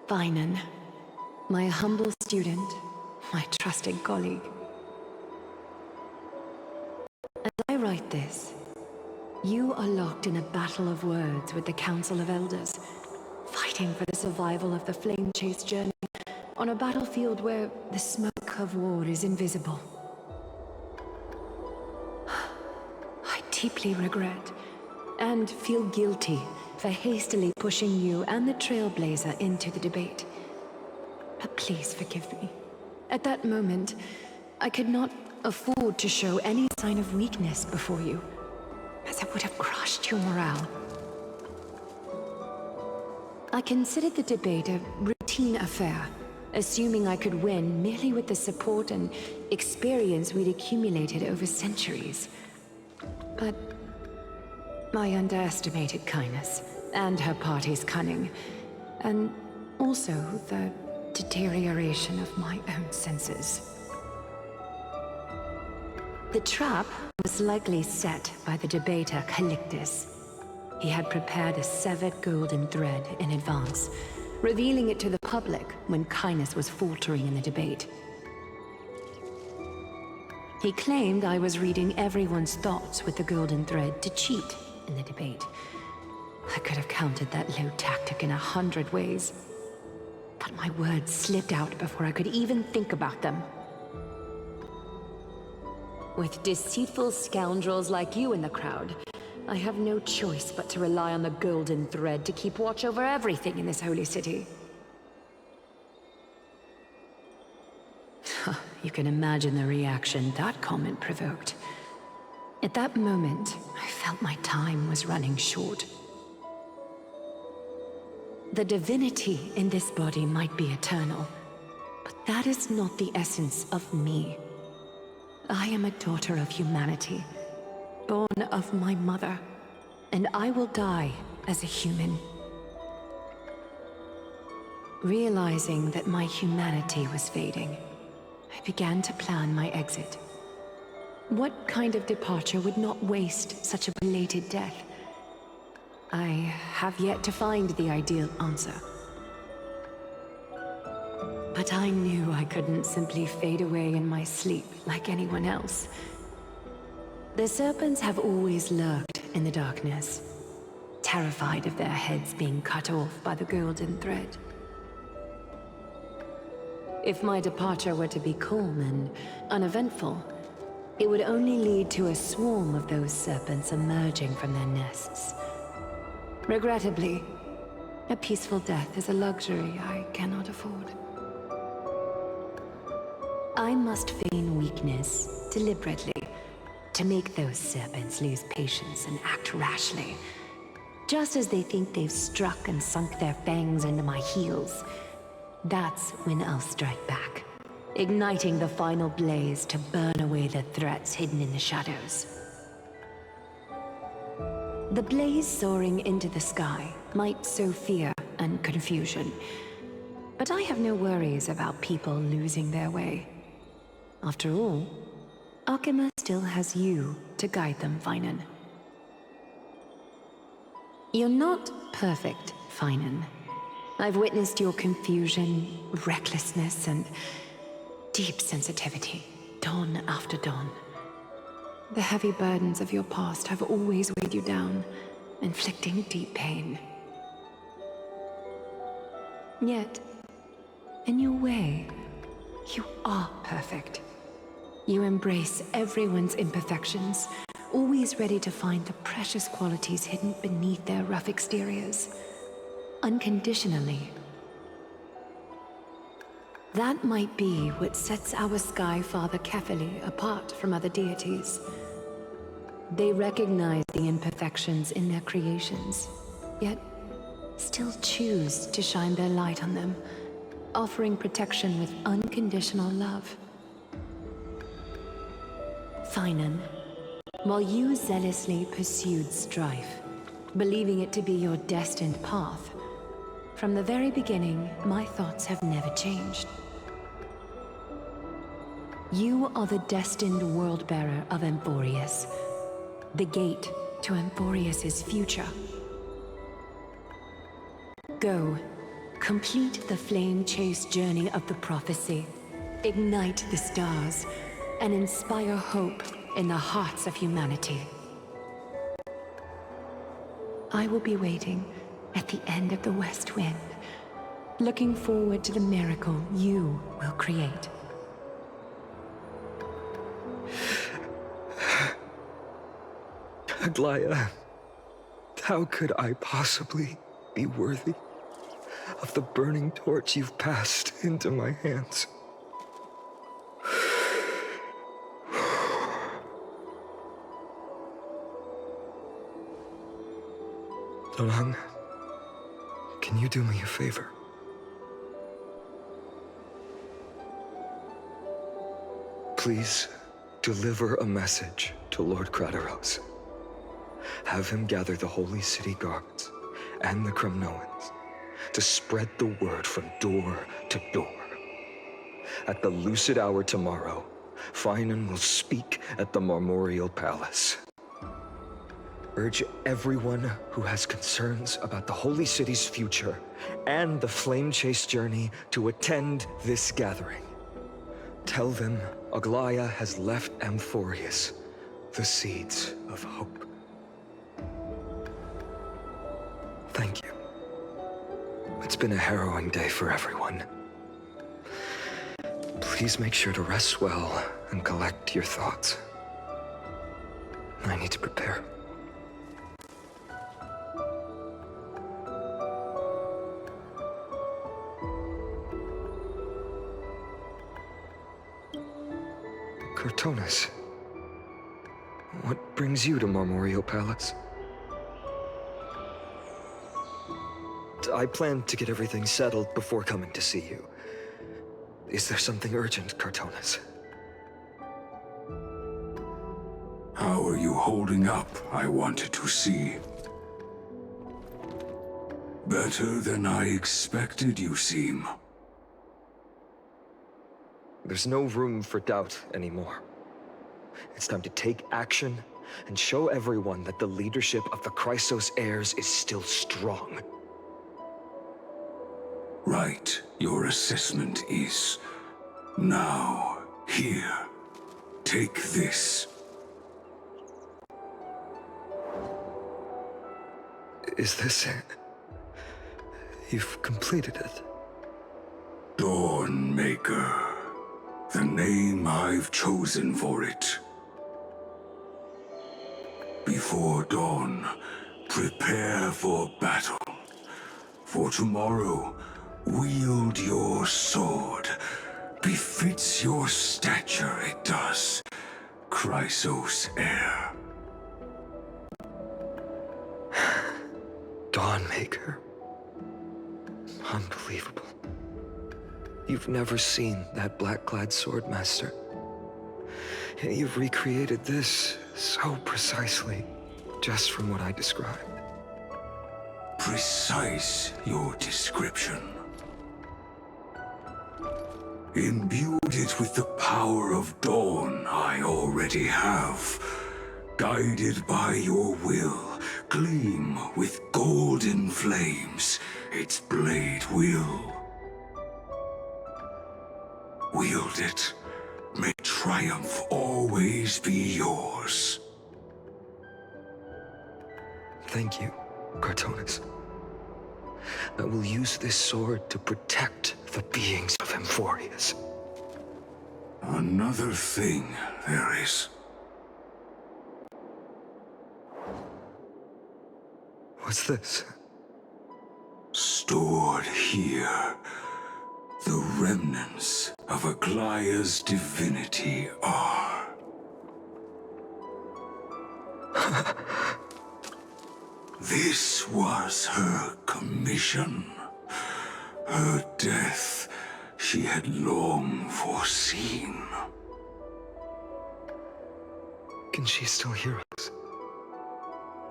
Speaker 6: Vinan, my humble student, my trusted colleague. As I write this, you are locked in a battle of words with the Council of Elders, fighting for the survival of the Flame Chase journey on a battlefield where the smoke of war is invisible. I deeply regret and feel guilty for hastily pushing you and the Trailblazer into the debate. But please forgive me. At that moment, I could not afford to show any sign of weakness before you, as it would have crushed your morale. I considered the debate a routine affair, assuming I could win merely with the support and experience we'd accumulated over centuries. But I underestimated kindness and her party's cunning, and also the deterioration of my own senses.
Speaker 7: The trap was likely set by the debater Calictus. He had prepared a severed golden thread in advance, revealing it to the public when Kindness was faltering in the debate. He claimed I was reading everyone's thoughts with the golden thread to cheat in the debate. I could have countered that low tactic in 100 ways, but my words slipped out before I could even think about them. With deceitful scoundrels like you in the crowd, I have no choice but to rely on the golden thread to keep watch over everything in this holy city. You can imagine the reaction that comment provoked. At that moment, I felt my time was running short. The divinity in this body might be eternal, but that is not the essence of me. I am a daughter of humanity, born of my mother, and I will die as a human. Realizing that my humanity was fading, I began to plan my exit. What kind of departure would not waste such a belated death? I have yet to find the ideal answer. But I knew I couldn't simply fade away in my sleep like anyone else. The serpents have always lurked in the darkness, terrified of their heads being cut off by the golden thread. If my departure were to be calm and uneventful, it would only lead to a swarm of those serpents emerging from their nests. Regrettably, a peaceful death is a luxury I cannot afford. I must feign weakness deliberately to make those serpents lose patience and act rashly. Just as they think they've struck and sunk their fangs into my heels, that's when I'll strike back, igniting the final blaze to burn away the threats hidden in the shadows. The blaze soaring into the sky might sow fear and confusion, but I have no worries about people losing their way. After all, Arkema still has you to guide them, Finan. You're not perfect, Finan. I've witnessed your confusion, recklessness, and deep sensitivity, dawn after dawn. The heavy burdens of your past have always weighed you down, inflicting deep pain. Yet, in your way, you are perfect. You embrace everyone's imperfections, always ready to find the precious qualities hidden beneath their rough exteriors. Unconditionally. That might be what sets our Sky Father Kefili apart from other deities. They recognize the imperfections in their creations, yet still choose to shine their light on them, offering protection with unconditional love. Finan, while you zealously pursued strife, believing it to be your destined path, from the very beginning, my thoughts have never changed. You are the destined world-bearer of Emphorius, the gate to Emphorius's future. Go, complete the flame-chased journey of the prophecy, ignite the stars, and inspire hope in the hearts of humanity. I will be waiting at the end of the West Wind, looking forward to the miracle you will create.
Speaker 10: Aglaya, how could I possibly be worthy of the burning torch you've passed into my hands? Dorang, can you do me a favor? Please deliver a message to Lord Krateros. Have him gather the Holy City guards and the Kremnoans to spread the word from door to door. At the lucid hour tomorrow, Finan will speak at the Marmorial Palace. Urge everyone who has concerns about the Holy City's future and the Flame Chase journey to attend this gathering. Tell them Aglaya has left Amphorius the seeds of hope. Thank you. It's been a harrowing day for everyone. Please make sure to rest well and collect your thoughts. I need to prepare. Cortonis, what brings you to Marmorial Palace? I planned to get everything settled before coming to see you. Is there something urgent, Cortonis?
Speaker 8: How are you holding up, I wanted to see. Better than I expected, you seem.
Speaker 10: There's no room for doubt anymore. It's time to take action and show everyone that the leadership of the Chrysos heirs is still strong.
Speaker 8: Right, your assessment is. Now, here. Take this.
Speaker 10: Is this it? You've completed it.
Speaker 8: Dawnmaker. The name I've chosen for it. Before dawn, prepare for battle. For tomorrow, wield your sword. Befits your stature, it does. Chrysos heir.
Speaker 10: Dawnmaker. Unbelievable. You've never seen that black-clad swordmaster. You've recreated this so precisely, just from what I described.
Speaker 8: Precise, your description. Imbued it with the power of dawn I already have. Guided by your will, gleam with golden flames, its blade will. Wield it. May triumph always be yours.
Speaker 10: Thank you, Cortonis. I will use this sword to protect the beings of Amphorius.
Speaker 8: Another thing there is.
Speaker 10: What's this?
Speaker 8: Stored here, the remnants of Aglaya's divinity are. This was her commission. Her death she had long foreseen.
Speaker 10: Can she still hear us?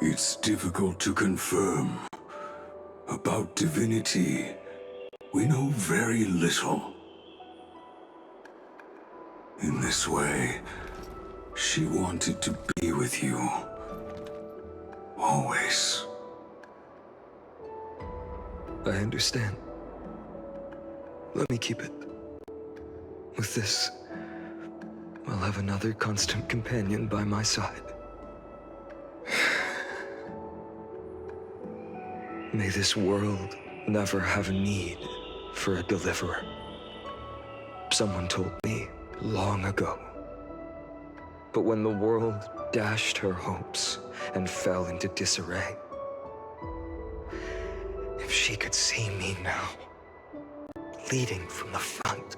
Speaker 8: It's difficult to confirm. About divinity, we know very little. In this way, she wanted to be with you. Always.
Speaker 10: I understand. Let me keep it. With this, I'll have another constant companion by my side. May this world never have a need for a deliverer. Someone told me long ago. But when the world dashed her hopes and fell into disarray, if she could see me now, leading from the front,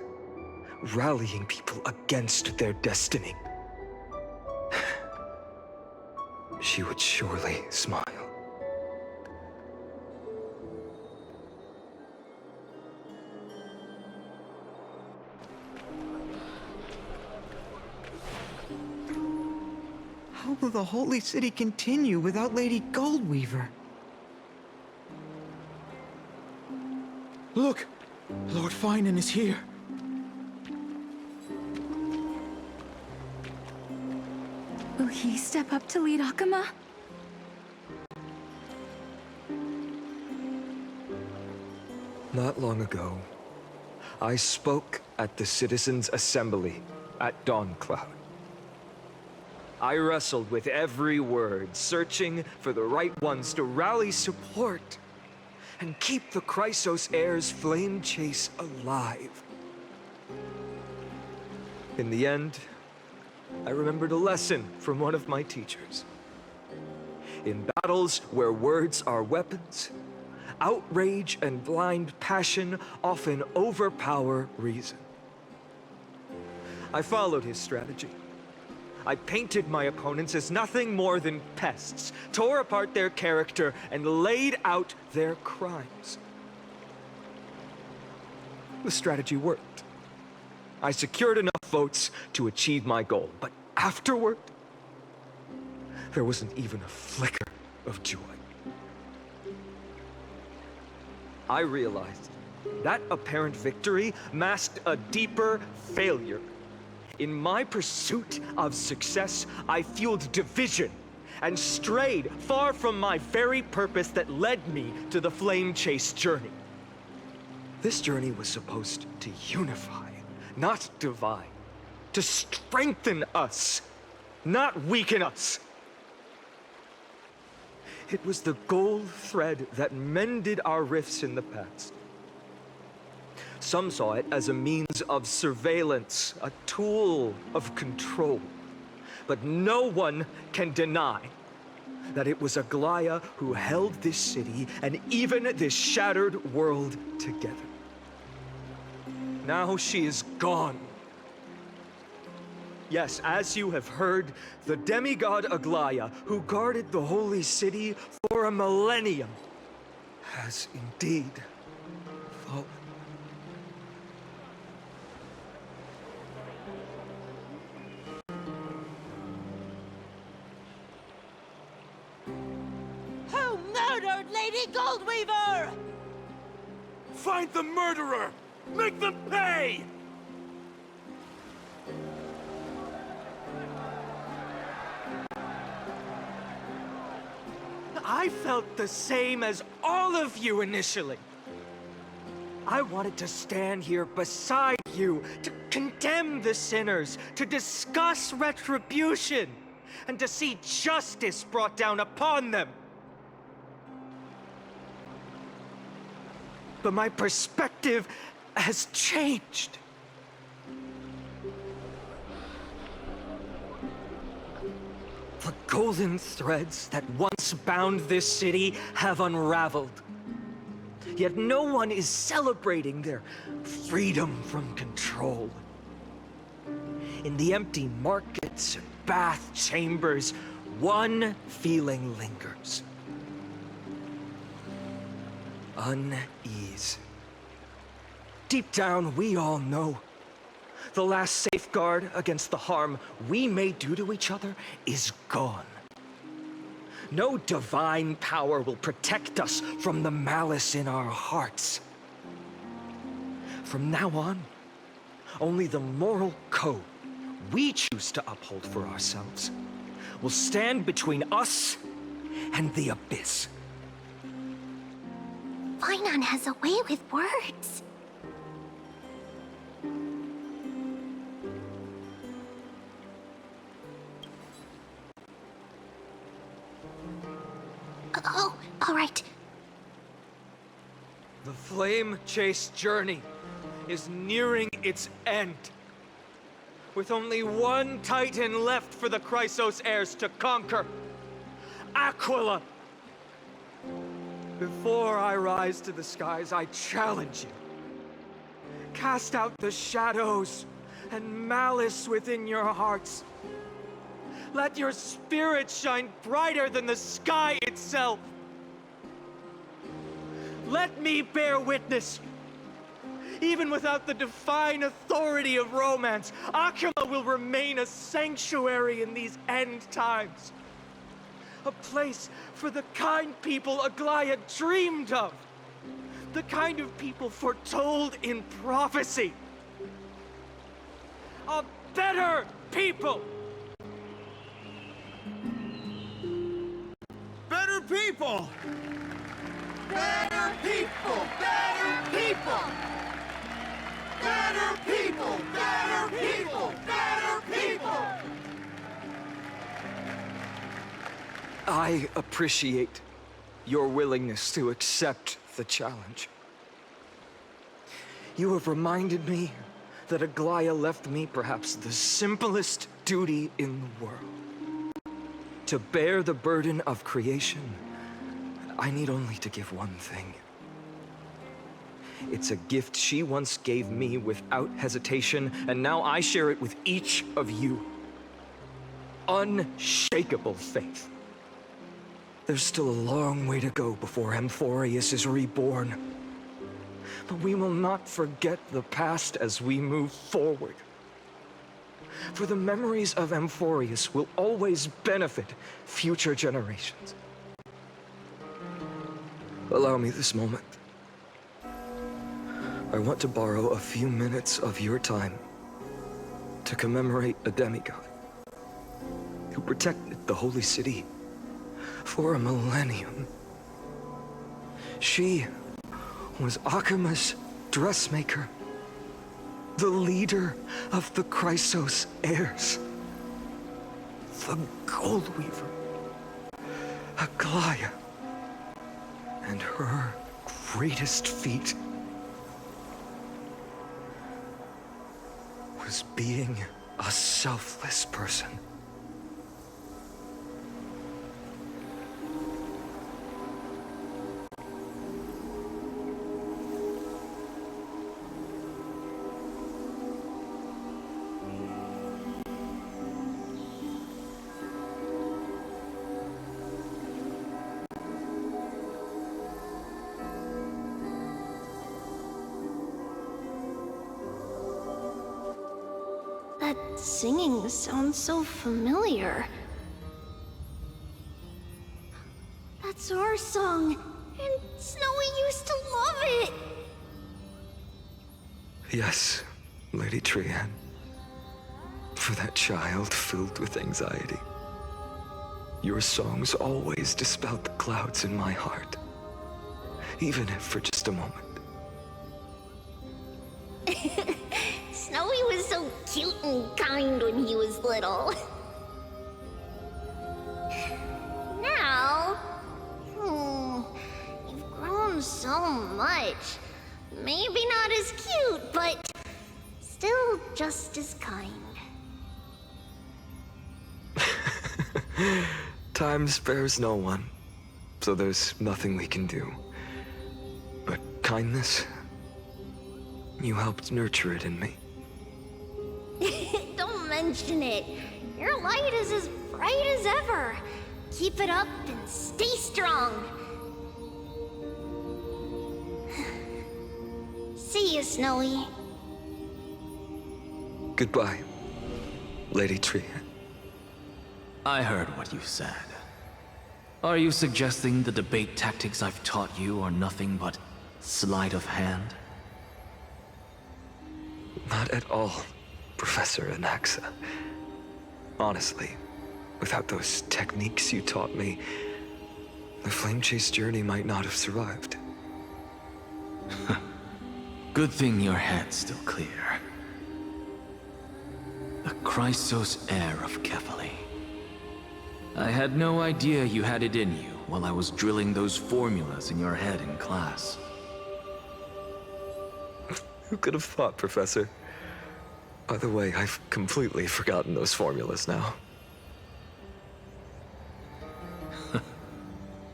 Speaker 10: rallying people against their destiny, she would surely smile.
Speaker 11: How will the Holy City continue without Lady Goldweaver? Look! Lord Finan is here.
Speaker 6: he step up to lead Akama?
Speaker 10: Not long ago, I spoke at the Citizens' Assembly at Dawncloud. I wrestled with every word, searching for the right ones to rally support and keep the Chrysos Heir's flame chase alive. In the end, I remembered a lesson from one of my teachers. In battles where words are weapons, outrage and blind passion often overpower reason. I followed his strategy. I painted my opponents as nothing more than pests, tore apart their character, and laid out their crimes. The strategy worked. I secured enough votes to achieve my goal, but afterward, there wasn't even a flicker of joy. I realized that apparent victory masked a deeper failure. In my pursuit of success, I fueled division and strayed far from my very purpose that led me to the Flame Chase journey. This journey was supposed to unify, not divide, to strengthen us, not weaken us. It was the gold thread that mended our rifts in the past. Some saw it as a means of surveillance, a tool of control. But no one can deny that it was Aglaya who held this city and even this shattered world together. Now she is gone. Yes, as you have heard, the demigod Aglaya, who guarded the holy city for a millennium, has indeed fallen.
Speaker 12: Who murdered Lady Goldweaver?
Speaker 13: Find the murderer! Make them pay!
Speaker 10: I felt the same as all of you initially. I wanted to stand here beside you, to condemn the sinners, to discuss retribution, and to see justice brought down upon them. But my perspective has changed. The golden threads that once bound this city have unraveled. Yet no one is celebrating their freedom from control. In the empty markets and bath chambers, one feeling lingers. Unease. Deep down, we all know the last safeguard against the harm we may do to each other is gone. No divine power will protect us from the malice in our hearts. From now on, only the moral code we choose to uphold for ourselves will stand between us and the abyss.
Speaker 2: Finon has a way with words. Oh, all right.
Speaker 10: The Flame Chase journey is nearing its end. With only one Titan left for the Chrysos heirs to conquer. Aquila! Before I rise to the skies, I challenge you. Cast out the shadows and malice within your hearts. Let your spirit shine brighter than the sky itself. Let me bear witness. Even without the divine authority of romance, Akama will remain a sanctuary in these end times. A place for the kind people Aglaya dreamed of. The kind of people foretold in prophecy. A better people!
Speaker 13: people! Better people! Better people! Better people! Better people! Better people!
Speaker 10: I appreciate your willingness to accept the challenge. You have reminded me that Aglaya left me perhaps the simplest duty in the world. To bear the burden of creation, I need only to give one thing. It's a gift she once gave me without hesitation, and now I share it with each of you. Unshakable faith. There's still a long way to go before Amphorius is reborn. But we will not forget the past as we move forward. For the memories of Amphorius will always benefit future generations. Allow me this moment. I want to borrow a few minutes of your time to commemorate a demigod who protected the Holy City for a millennium. She was Akima's dressmaker, the leader of the Chrysos heirs, the Gold Weaver, Aglaya, and her greatest feat was being a selfless person.
Speaker 2: That singing sounds so familiar. That's our song, and Snowy used to love it!
Speaker 10: Yes, Lady Trian. For that child filled with anxiety. Your songs always dispelled the clouds in my heart. Even if for just a moment.
Speaker 2: Snowy was so cute and kind when he was little. Now... you've grown so much. Maybe not as cute, but still just as kind.
Speaker 10: Time spares no one, so there's nothing we can do. But kindness, you helped nurture it in me.
Speaker 2: Don't mention it. Your light is as bright as ever. Keep it up and stay strong. See you, Snowy.
Speaker 10: Goodbye, Lady Trian.
Speaker 14: I heard what you said. Are you suggesting the debate tactics I've taught you are nothing but sleight of hand?
Speaker 10: Not at all, Professor Anaxa. Honestly, without those techniques you taught me, the Flame Chase journey might not have survived.
Speaker 14: Good thing your head's still clear. The Chrysos heir of Kefali. I had no idea you had it in you while I was drilling those formulas in your head in class.
Speaker 10: Who could have thought, Professor? By the way, I've completely forgotten those formulas now.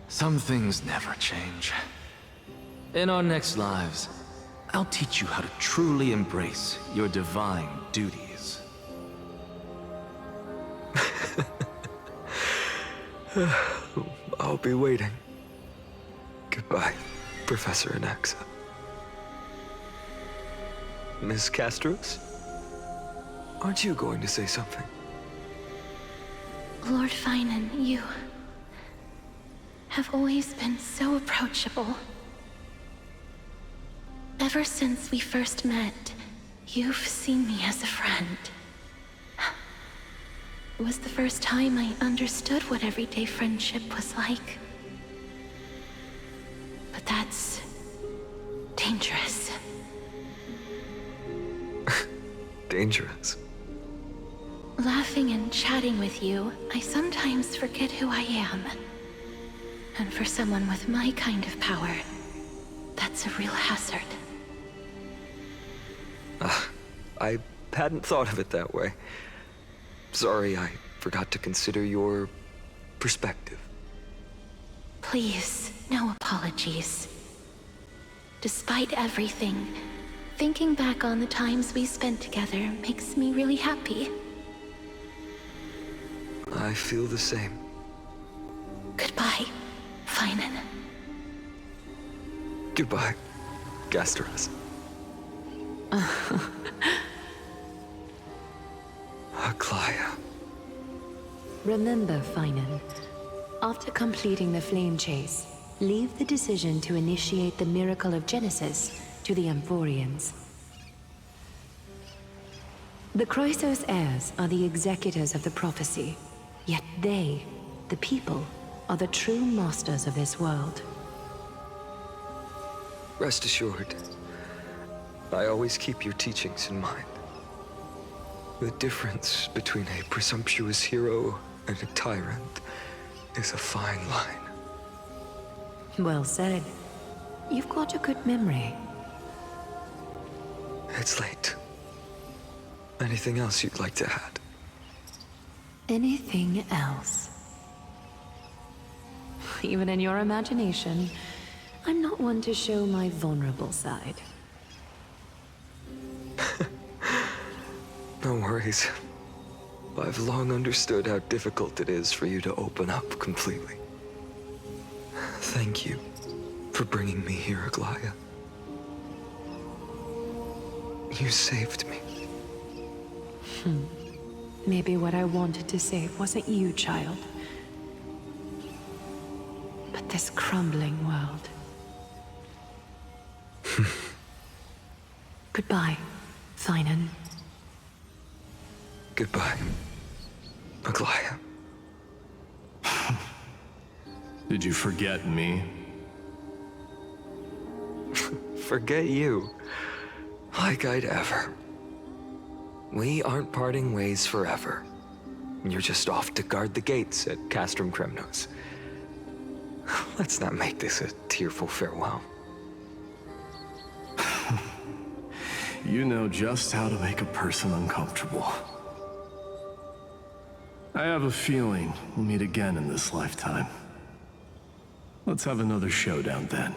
Speaker 14: Some things never change. In our next lives, I'll teach you how to truly embrace your divine duties.
Speaker 10: I'll be waiting. Goodbye, Professor Anaxa. Miss Castros? Aren't you going to say something?
Speaker 6: Lord Finan, you have always been so approachable. Ever since we first met, you've seen me as a friend. It was the first time I understood what everyday friendship was like. But that's dangerous.
Speaker 10: Dangerous?
Speaker 6: Laughing and chatting with you, I sometimes forget who I am. And for someone with my kind of power, that's a real hazard.
Speaker 10: I hadn't thought of it that way. Sorry, I forgot to consider your perspective.
Speaker 6: Please, no apologies. Despite everything, thinking back on the times we spent together makes me really happy.
Speaker 10: I feel the same.
Speaker 6: Goodbye, Finan.
Speaker 10: Goodbye, Gasteras. Aglaya.
Speaker 7: Remember, Finan, after completing the flame chase, leave the decision to initiate the miracle of Genesis to the Amphorians. The Chrysos heirs are the executors of the prophecy, yet they, the people, are the true masters of this world.
Speaker 10: Rest assured, I always keep your teachings in mind. The difference between a presumptuous hero and a tyrant is a fine line.
Speaker 7: Well said. You've got a good memory.
Speaker 10: It's late. Anything else you'd like to add?
Speaker 7: Anything else? Even in your imagination, I'm not one to show my vulnerable side.
Speaker 10: No worries. I've long understood how difficult it is for you to open up completely. Thank you for bringing me here, Aglaya. You saved me.
Speaker 7: Maybe what I wanted to save wasn't you, child, but this crumbling world. Goodbye, Finan.
Speaker 10: Goodbye, Aglaya.
Speaker 15: Did you forget me?
Speaker 10: Forget you? Like I'd ever. We aren't parting ways forever. You're just off to guard the gates at Castrum Kremnos. Let's not make this a tearful farewell.
Speaker 15: You know just how to make a person uncomfortable. I have a feeling we'll meet again in this lifetime. Let's have another showdown then.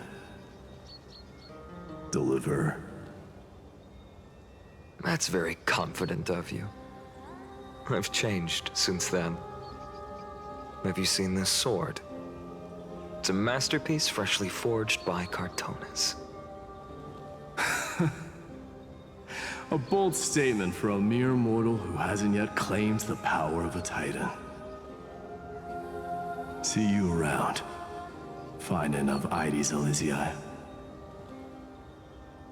Speaker 15: Deliver.
Speaker 10: That's very confident of you. I've changed since then. Have you seen this sword? It's a masterpiece freshly forged by Cartonis.
Speaker 15: A bold statement for a mere mortal who hasn't yet claimed the power of a Titan. See you around. Finan of Ides Elysiae.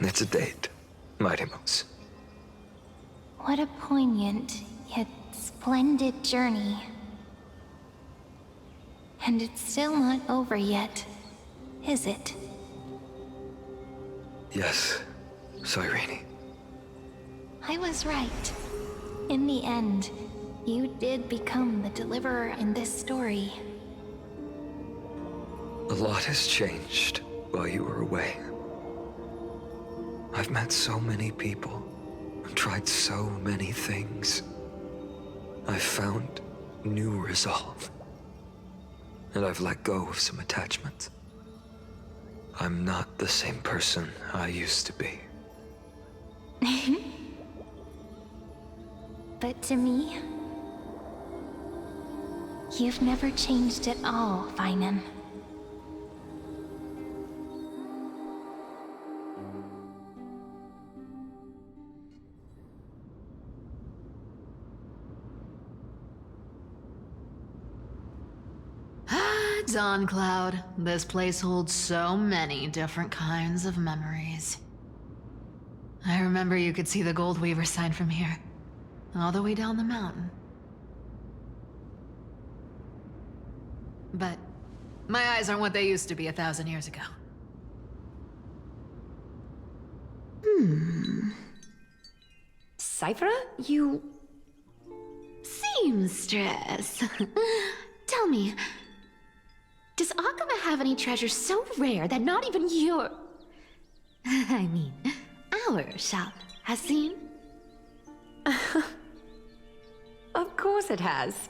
Speaker 10: It's a date, Mightimos.
Speaker 2: What a poignant, yet splendid journey. And it's still not over yet, is it?
Speaker 10: Yes, Cyrene.
Speaker 2: I was right. In the end, you did become the deliverer in this story.
Speaker 10: A lot has changed while you were away. I've met so many people and tried so many things. I've found new resolve. And I've let go of some attachments. I'm not the same person I used to be.
Speaker 2: But to me, you've never changed at all, Finan.
Speaker 1: Dawn Cloud. This place holds so many different kinds of memories. I remember you could see the Gold Weaver sign from here, all the way down the mountain. But my eyes aren't what they used to be 1,000 years ago.
Speaker 7: Cypher, you...
Speaker 1: Seamstress. Tell me, does Akama have any treasure so rare that not even your... I mean, our shop has seen?
Speaker 7: Of course it has.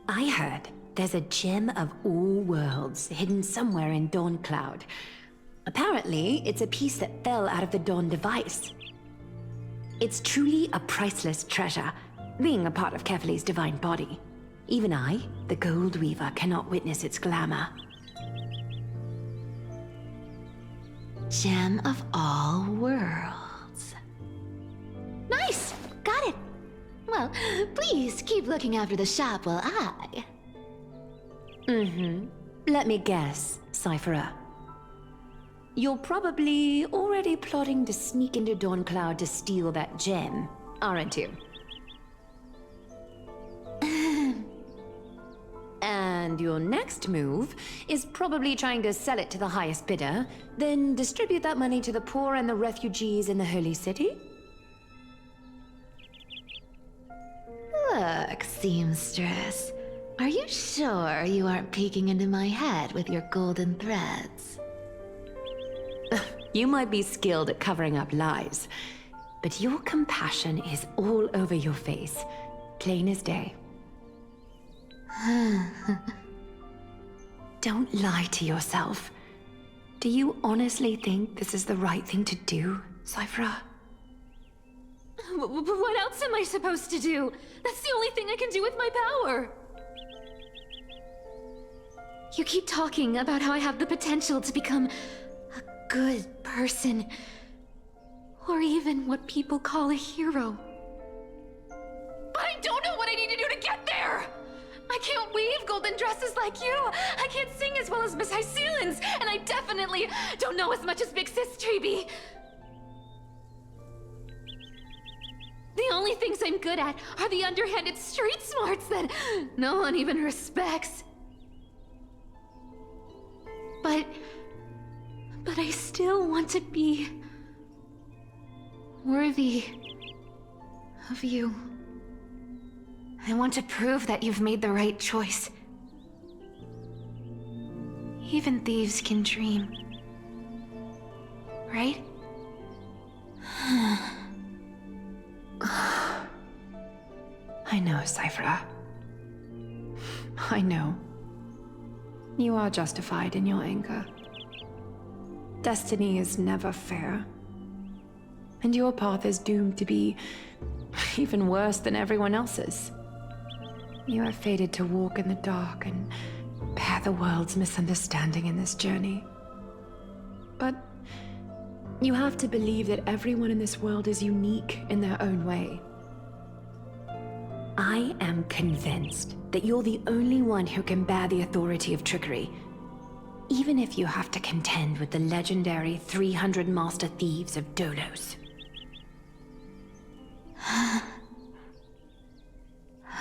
Speaker 7: I heard there's a gem of all worlds hidden somewhere in Dawn Cloud. Apparently, it's a piece that fell out of the Dawn device. It's truly a priceless treasure, being a part of Kefali's divine body. Even I, the Gold Weaver, cannot witness its glamour.
Speaker 1: Gem of all worlds. Nice! Got it! Well, please keep looking after the shop while I...
Speaker 7: Let me guess, Cypherer. You're probably already plotting to sneak into Dawn Cloud to steal that gem, aren't you? And your next move is probably trying to sell it to the highest bidder, then distribute that money to the poor and the refugees in the Holy City?
Speaker 1: Look, seamstress. Are you sure you aren't peeking into my head with your golden threads?
Speaker 7: You might be skilled at covering up lies, but your compassion is all over your face, plain as day. Don't lie to yourself. Do you honestly think this is the right thing to do, Cypher?
Speaker 1: What else am I supposed to do? That's the only thing I can do with my power. You keep talking about how I have the potential to become a good person, or even what people call a hero. But I don't know what I need to do to get there! I can't weave golden dresses like you! I can't sing as well as Miss Hyceelans! And I definitely don't know as much as Big Sis Treeby! The only things I'm good at are the underhanded street smarts that no one even respects. But I still want to be worthy of you. I want to prove that you've made the right choice. Even thieves can dream. Right?
Speaker 7: I know, Cypher. I know. You are justified in your anger. Destiny is never fair. And your path is doomed to be even worse than everyone else's. You are fated to walk in the dark and bear the world's misunderstanding in this journey. But you have to believe that everyone in this world is unique in their own way. I am convinced that you're the only one who can bear the authority of trickery, even if you have to contend with the legendary 300 master thieves of Dolos.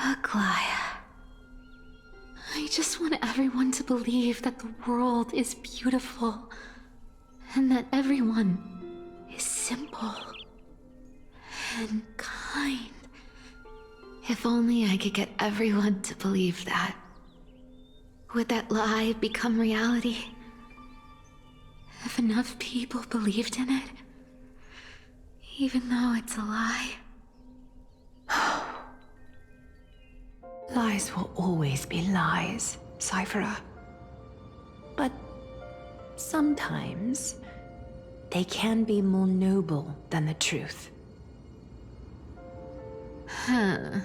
Speaker 1: Aglaya. I just want everyone to believe that the world is beautiful, and that everyone is simple and kind. If only I could get everyone to believe that. Would that lie become reality? If enough people believed in it, even though it's a lie.
Speaker 7: Lies will always be lies, Cypher. But sometimes they can be more noble than the truth.
Speaker 1: Huh.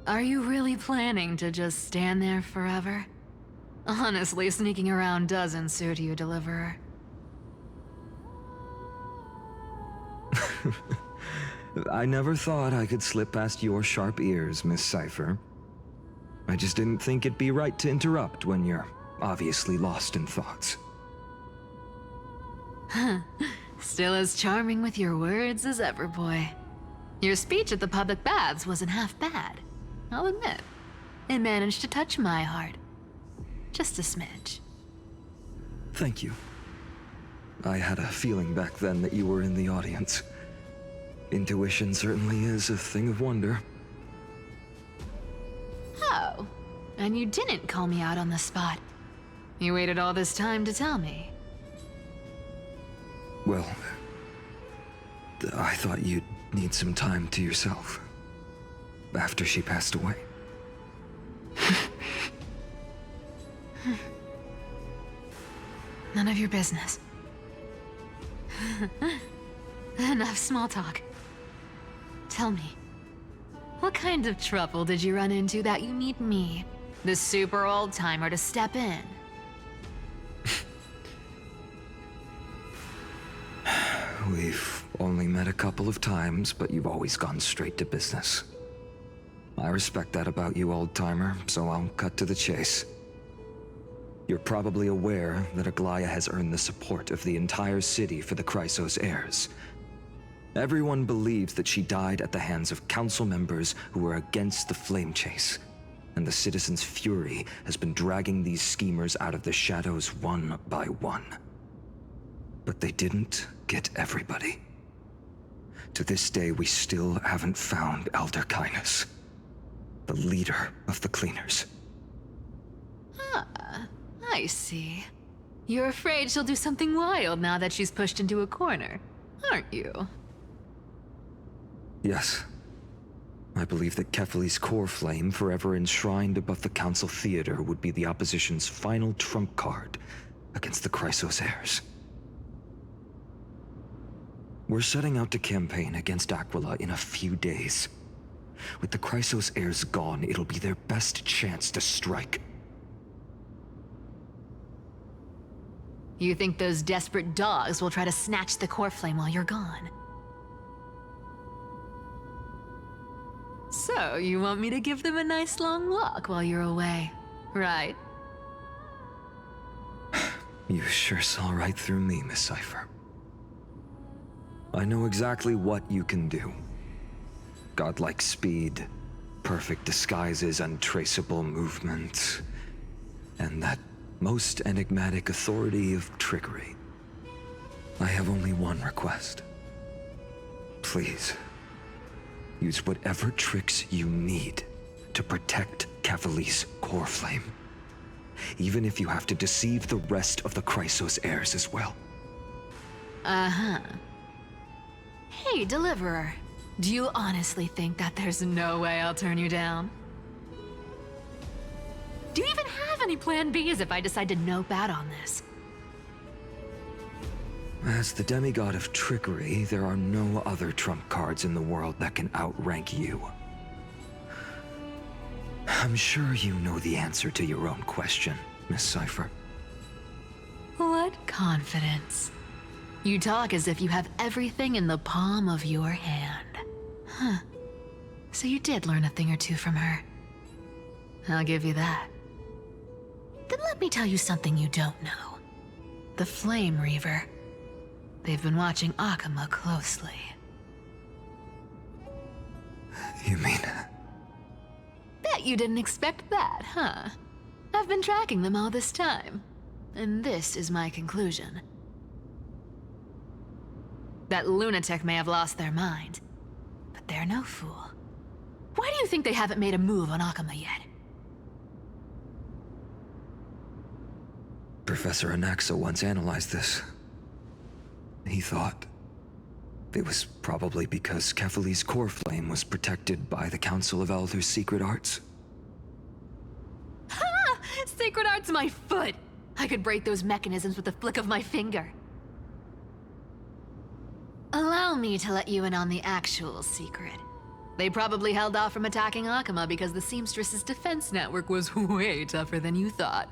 Speaker 1: Are you really planning to just stand there forever? Honestly, sneaking around doesn't suit you, Deliverer.
Speaker 10: I never thought I could slip past your sharp ears, Miss Cypher. I just didn't think it'd be right to interrupt when you're obviously lost in thoughts.
Speaker 1: Still as charming with your words as ever, boy. Your speech at the public baths wasn't half bad. I'll admit. It managed to touch my heart. Just a smidge.
Speaker 10: Thank you. I had a feeling back then that you were in the audience. Intuition certainly is a thing of wonder.
Speaker 1: Oh, and you didn't call me out on the spot. You waited all this time to tell me.
Speaker 10: Well, I thought you'd need some time to yourself. After she passed away.
Speaker 1: None of your business. Enough small talk. Tell me, what kind of trouble did you run into that you need me, the super old-timer, to step in?
Speaker 10: We've only met a couple of times, but you've always gone straight to business. I respect that about you, old-timer, so I'll cut to the chase. You're probably aware that Aglaya has earned the support of the entire city for the Chrysos heirs. Everyone believes that she died at the hands of council members who were against the flame chase, and the citizens' fury has been dragging these schemers out of the shadows one by one. But they didn't get everybody. To this day, we still haven't found Elder Kynus, the leader of the cleaners.
Speaker 1: Ah, I see. You're afraid she'll do something wild now that she's pushed into a corner, aren't you?
Speaker 10: Yes. I believe that Kefali's core flame, forever enshrined above the council theater, would be the opposition's final trump card against the Chrysos heirs. We're setting out to campaign against Aquila in a few days. With the Chrysos heirs gone, it'll be their best chance to strike.
Speaker 1: You think those desperate dogs will try to snatch the core flame while you're gone? So, you want me to give them a nice long walk while you're away, right?
Speaker 10: You sure saw right through me, Miss Cypher. I know exactly what you can do. Godlike speed, perfect disguises, untraceable movement, and that most enigmatic authority of trickery. I have only one request. Please, use whatever tricks you need to protect Kefali's core flame. Even if you have to deceive the rest of the Chrysos heirs as well.
Speaker 1: Uh-huh. Hey, Deliverer. Do you honestly think that there's no way I'll turn you down? Do you even have any plan Bs if I decide to nope out on this?
Speaker 10: As the demigod of trickery, there are no other trump cards in the world that can outrank you. I'm sure you know the answer to your own question, Miss Cypher.
Speaker 1: What confidence. You talk as if you have everything in the palm of your hand. Huh. So you did learn a thing or two from her. I'll give you that. Then let me tell you something you don't know. The Flame Reaver. They've been watching Akama closely.
Speaker 10: You mean...
Speaker 1: Bet you didn't expect that, huh? I've been tracking them all this time. And this is my conclusion. That lunatic may have lost their mind, but they're no fool. Why do you think they haven't made a move on Akama yet?
Speaker 10: Professor Anaxa once analyzed this. He thought it was probably because Kefali's core flame was protected by the Council of Elders' secret arts.
Speaker 1: Ha! Secret art's my foot! I could break those mechanisms with a flick of my finger. Allow me to let you in on the actual secret. They probably held off from attacking Akama because the Seamstress's defense network was way tougher than you thought.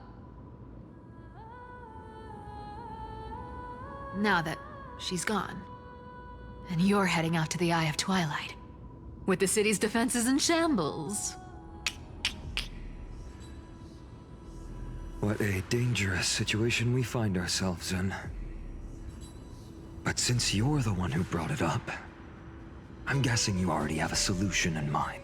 Speaker 1: Now that she's gone, and you're heading out to the Eye of Twilight, with the city's defenses in shambles.
Speaker 10: What a dangerous situation we find ourselves in. But since you're the one who brought it up, I'm guessing you already have a solution in mind.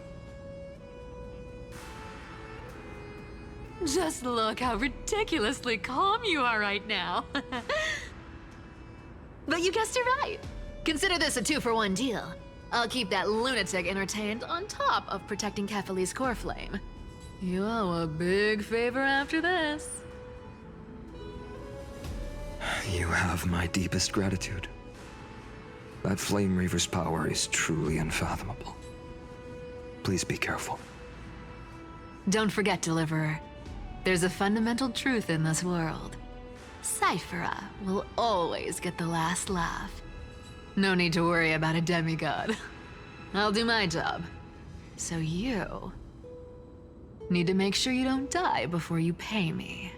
Speaker 1: Just look how ridiculously calm you are right now. But you guessed it right. Consider this a 2-for-1 deal. I'll keep that lunatic entertained on top of protecting Kefali's core flame. You owe a big favor after this.
Speaker 10: You have my deepest gratitude. That Flame Reaver's power is truly unfathomable. Please be careful.
Speaker 1: Don't forget, Deliverer. There's a fundamental truth in this world. Cyphera will always get the last laugh. No need to worry about a demigod. I'll do my job. So you need to make sure you don't die before you pay me.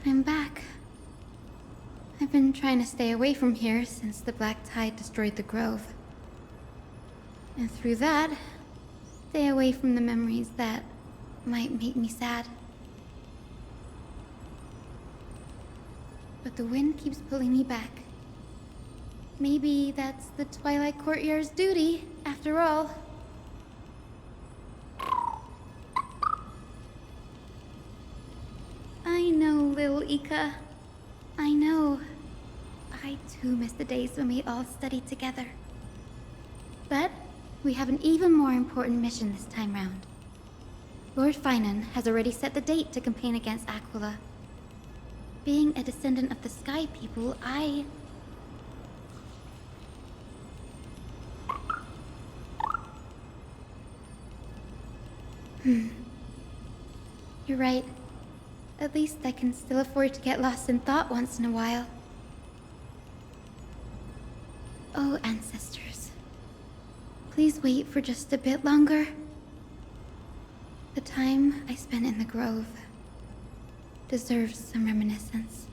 Speaker 16: I'm back. I've been trying to stay away from here since the Black Tide destroyed the Grove. And through that, stay away from the memories that might make me sad. But the wind keeps pulling me back. Maybe that's the Twilight Courtyard's duty, after all. I know, little Ika. I know. I too miss the days when we all studied together. But we have an even more important mission this time round. Lord Finan has already set the date to campaign against Aquila. Being a descendant of the Sky People, You're right. At least I can still afford to get lost in thought once in a while. Oh, ancestors. Please wait for just a bit longer. The time I spent in the Grove deserves some reminiscence.